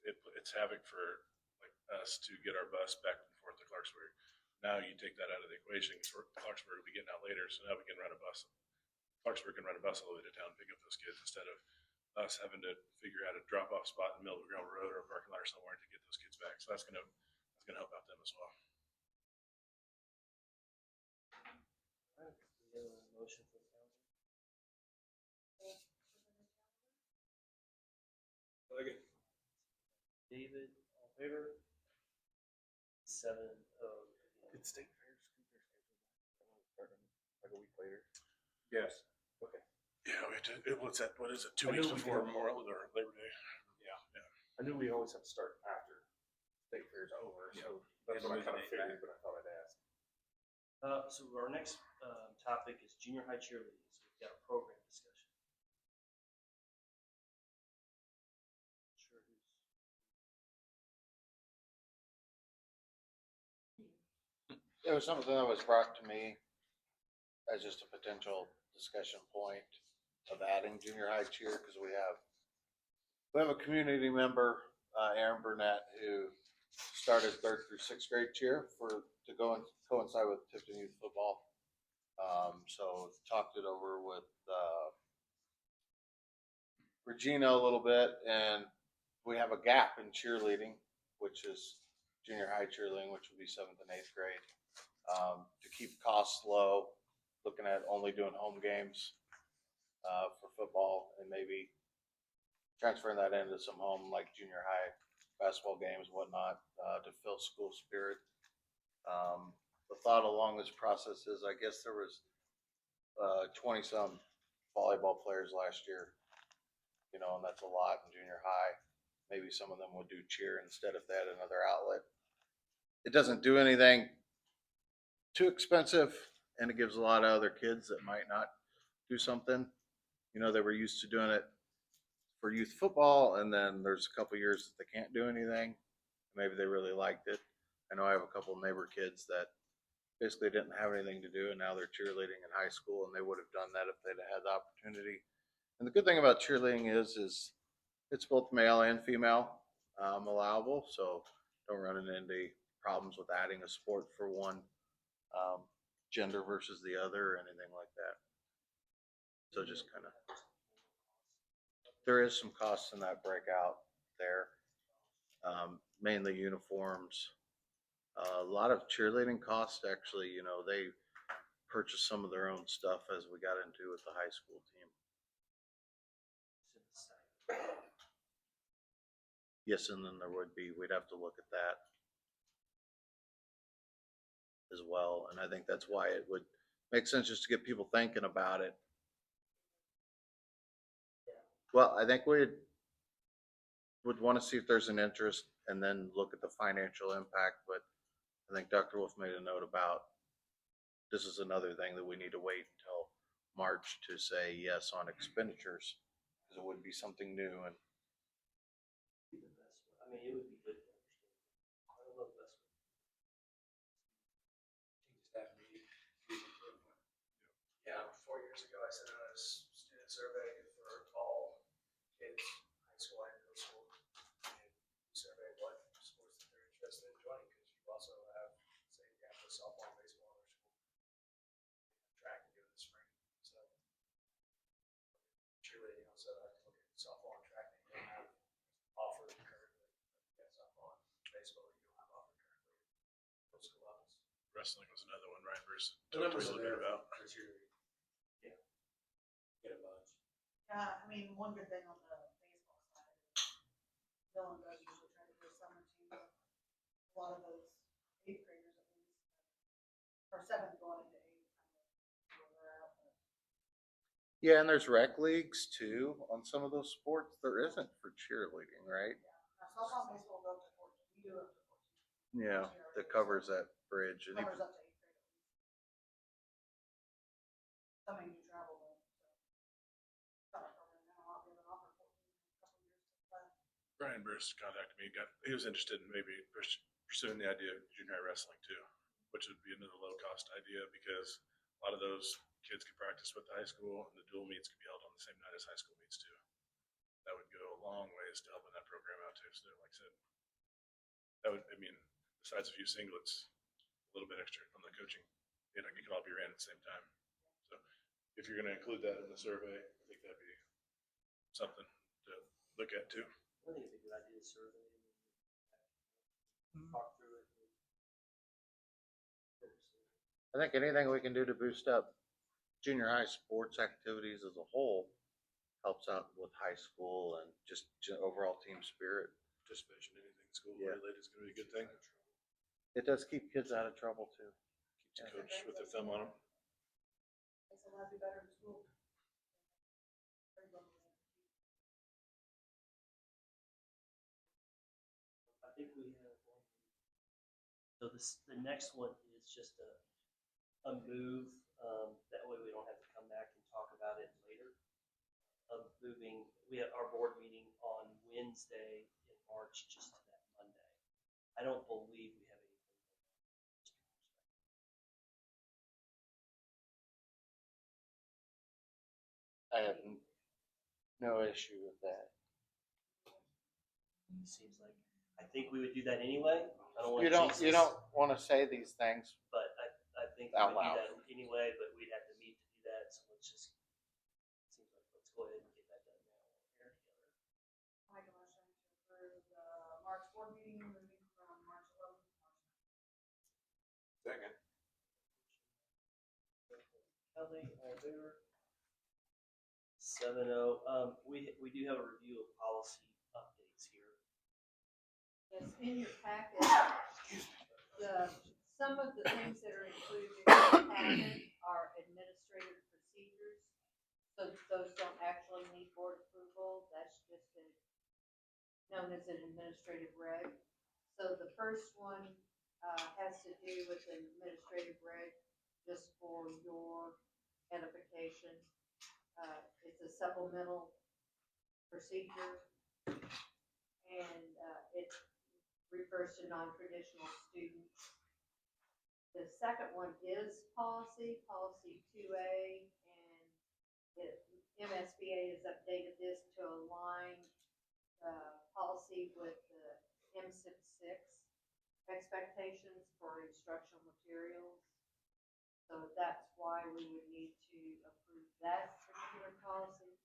it's havoc for like us to get our bus back and forth to Clarksburg. Now you take that out of the equation because Clarksburg will be getting out later, so now we can run a bus. Clarksburg can run a bus all the way to town and pick up those kids instead of us having to figure out a drop-off spot in the middle of Gravel Road or a parking lot or somewhere to get those kids back. So that's gonna help out them as well. All right, we have a motion for the calendar. David, all in favor? 7-0. Did state fair school fair schedule like a week later? Yes. Okay. Yeah, we have to, what's that? What is it? 2 I weeks know we before did. Memorial or Labor Day? Yeah. Yeah. I knew we always have to start after state fair's over, so that's what I kind of figured, but I thought I'd ask. So our next topic is junior high cheerleading. So we've got a program discussion. Sure who's. It was something that was brought to me as just a potential discussion point of adding junior high cheer, because we have a community member, Aaron Burnett, who started 3rd through 6th grade cheer to go and coincide with Tipton youth football. So talked it over with Regina a little bit, and we have a gap in cheerleading, which is junior high cheerleading, which would be 7th and 8th grade. To keep costs low, looking at only doing home games for football, and maybe transferring that into some home like junior high basketball games, whatnot, to fill school spirit. The thought along this process is, I guess there was 20 some volleyball players last year, and that's a lot in junior high. Maybe some of them would do cheer instead if they had another outlet. It doesn't do anything too expensive, and it gives a lot of other kids that might not do something. They were used to doing it for youth football, and then there's a couple years that they can't do anything. Maybe they really liked it. I know I have a couple of neighbor kids that basically didn't have anything to do, and now they're cheerleading in high school, and they would have done that if they'd had the opportunity. And the good thing about cheerleading is it's both male and female allowable, so don't run into any problems with adding a sport for one gender versus the other or anything like that. So just kind of, there is some costs in that breakout there, mainly uniforms. A lot of cheerleading costs, actually, they purchased some of their own stuff as we got into with the high school team. Yes, and then we'd have to look at that as well. And I think that's why it would make sense just to get people thinking about it. Well, I think we would want to see if there's an interest and then look at the financial impact. But I think Dr. Wolf made a note about this is another thing that we need to wait until March to say yes on expenditures, because it would be something new. And I mean, it would be good to understand. I don't know if that's. Staff meeting. Yeah, 4 years ago, I sent out a student survey for all kids, high school and middle school. And we surveyed what sports that they're interested in joining, because you also have, say, campus softball, baseball in our school. wrestling was another one Ryan Bruce The talked a numbers are little bit there about. for cheerleading. Yeah. Get a bunch. Yeah, I mean, one good thing on the baseball side is Dylan does usually try to do a summer team, but a lot of those eighth graders at least, or seventh going into eighth, kind of, they're out, but Yeah, and there's rec leagues too on some of those sports. There isn't for cheerleading, right? yeah. Now, softball and baseball go up to 14, we do up to 14. Yeah, that covers that bridge. And Covers up to eighth grade at least. Some of you travel though, so. Got a program now, I'll be able to offer 14 in a couple years to play. Ryan Bruce contacted me. He was interested in maybe pursuing the idea of junior high wrestling too, which would be another low cost idea because a lot of those kids could practice with the high school and the dual meets could be held on the same night as high school meets too. That would go a long ways to helping that program out too. So like I said, that would, I mean, besides a few singlets, a little bit extra on the coaching, you know, it could all be ran at the same time. So if you're going to include that in the survey, I think that'd be something to look at too. I think it'd be a good idea to survey and talk through it. I think anything we can do to boost up junior high sports activities as a whole helps out with high school and just overall team spirit. Participation in anything school Yeah. related is going to be a good thing. It does keep kids out of trouble too. Keeps the coach with their thumb on them. Makes a lot better in school. I think we have one. So the next one is just a move, that way we don't have to come back and talk about it later. Of moving, we have our board meeting on Wednesday in March, just to that Monday. I don't believe we have anything. I have no issue with that. It seems like, I think we would do that anyway. I don't want You to don't, jinx you us, don't want to say these things. but I think we Out would do loud. that anyway, but we'd have to meet to do that, so let's just, seems like, let's go ahead and get that done now. Here together. I make a motion to approve the March board meeting, moving from March 11th to March 9th. Second. Kelly, all in favor? 7-0. We do have a review of policy updates here. Yes, in your packet, some of the things that are included in your packet are administrative procedures. So those don't actually need board approval, that's just known as an administrative reg. So the first one has to do with an administrative reg, just for your edification. It's a supplemental procedure, and it refers to non-traditional students. The second one is policy 2A, and MSBA has updated this to align policy with the M66 expectations for instructional materials. So that's why we would need to approve that particular policy.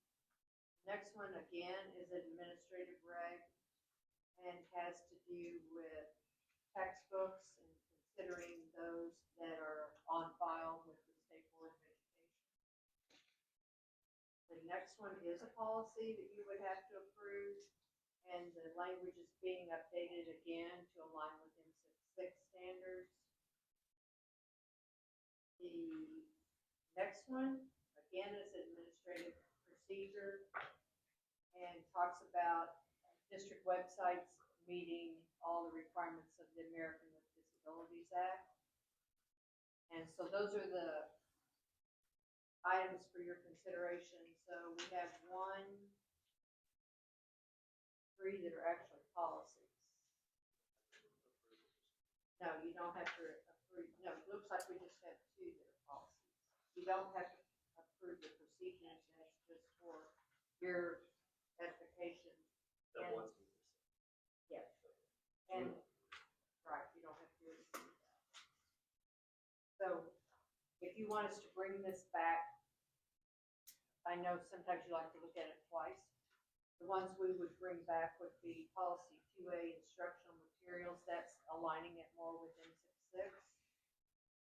Next one, again, is administrative reg and has to do with textbooks and considering those that are on file with the State Board of Education. The next one is a policy that you would have to approve, and the language is being updated again to align with M66 standards. The next one, again, is administrative procedure and talks about district websites meeting all the requirements of the American with Disabilities Act. And so those are the items for your consideration. So we have 3 that are actually policies. No, you don't have to approve. No, it looks like we just have 2 that are policies. You don't have to approve the procedures. That's just for your edification. That one's being received. Yes. And, right, you don't have to do anything with that. So if you want us to bring this back, I know sometimes you like to look at it twice. The ones we would bring back would be policy 2A, instructional materials. That's aligning it more with M66.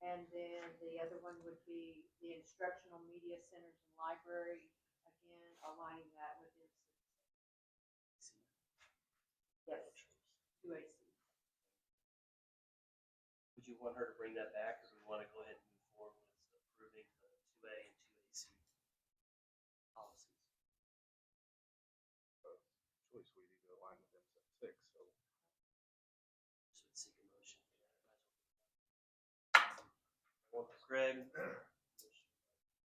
And then the other one would be the instructional media centers and library, again, aligning that with its. Yes, 2AC. Would you want her to bring that back, or do we want to go ahead and move forward with approving the 2A and 2AC policies? Choice, we need to align with them at 6, so. So let's seek a motion for that. One for Greg.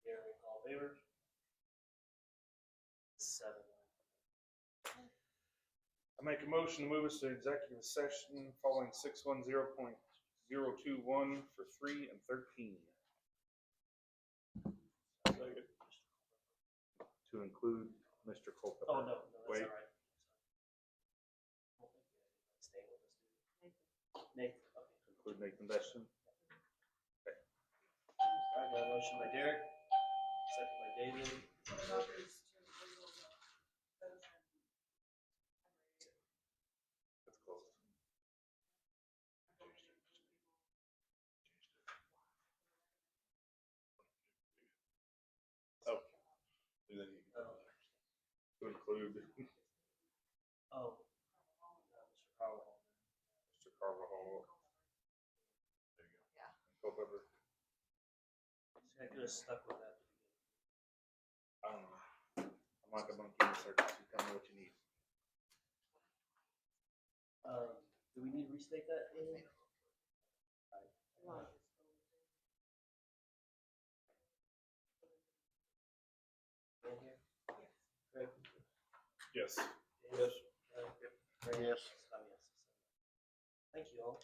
Gary, all in favor? 7. I make a motion to move us to executive session following 610.021 for 3 and 13. To include Mr. Culpepper. Oh, no, that's Wait. all right. Stay with us, dude. Nathan, okay. Include Nathan Beston. All right, got a motion by Derek, second by David. That's close. Oh. And then you to include Oh. Mr. Carl. Mr. Carvajal. There you go. Yeah. Culpepper. See, I could have stuck with that. I don't know. I'm like a monkey in a circus. You tell me what you need. Do we need to restate that? Greg? Yes. Yes. Greg? Yes. Yes. Thank you all.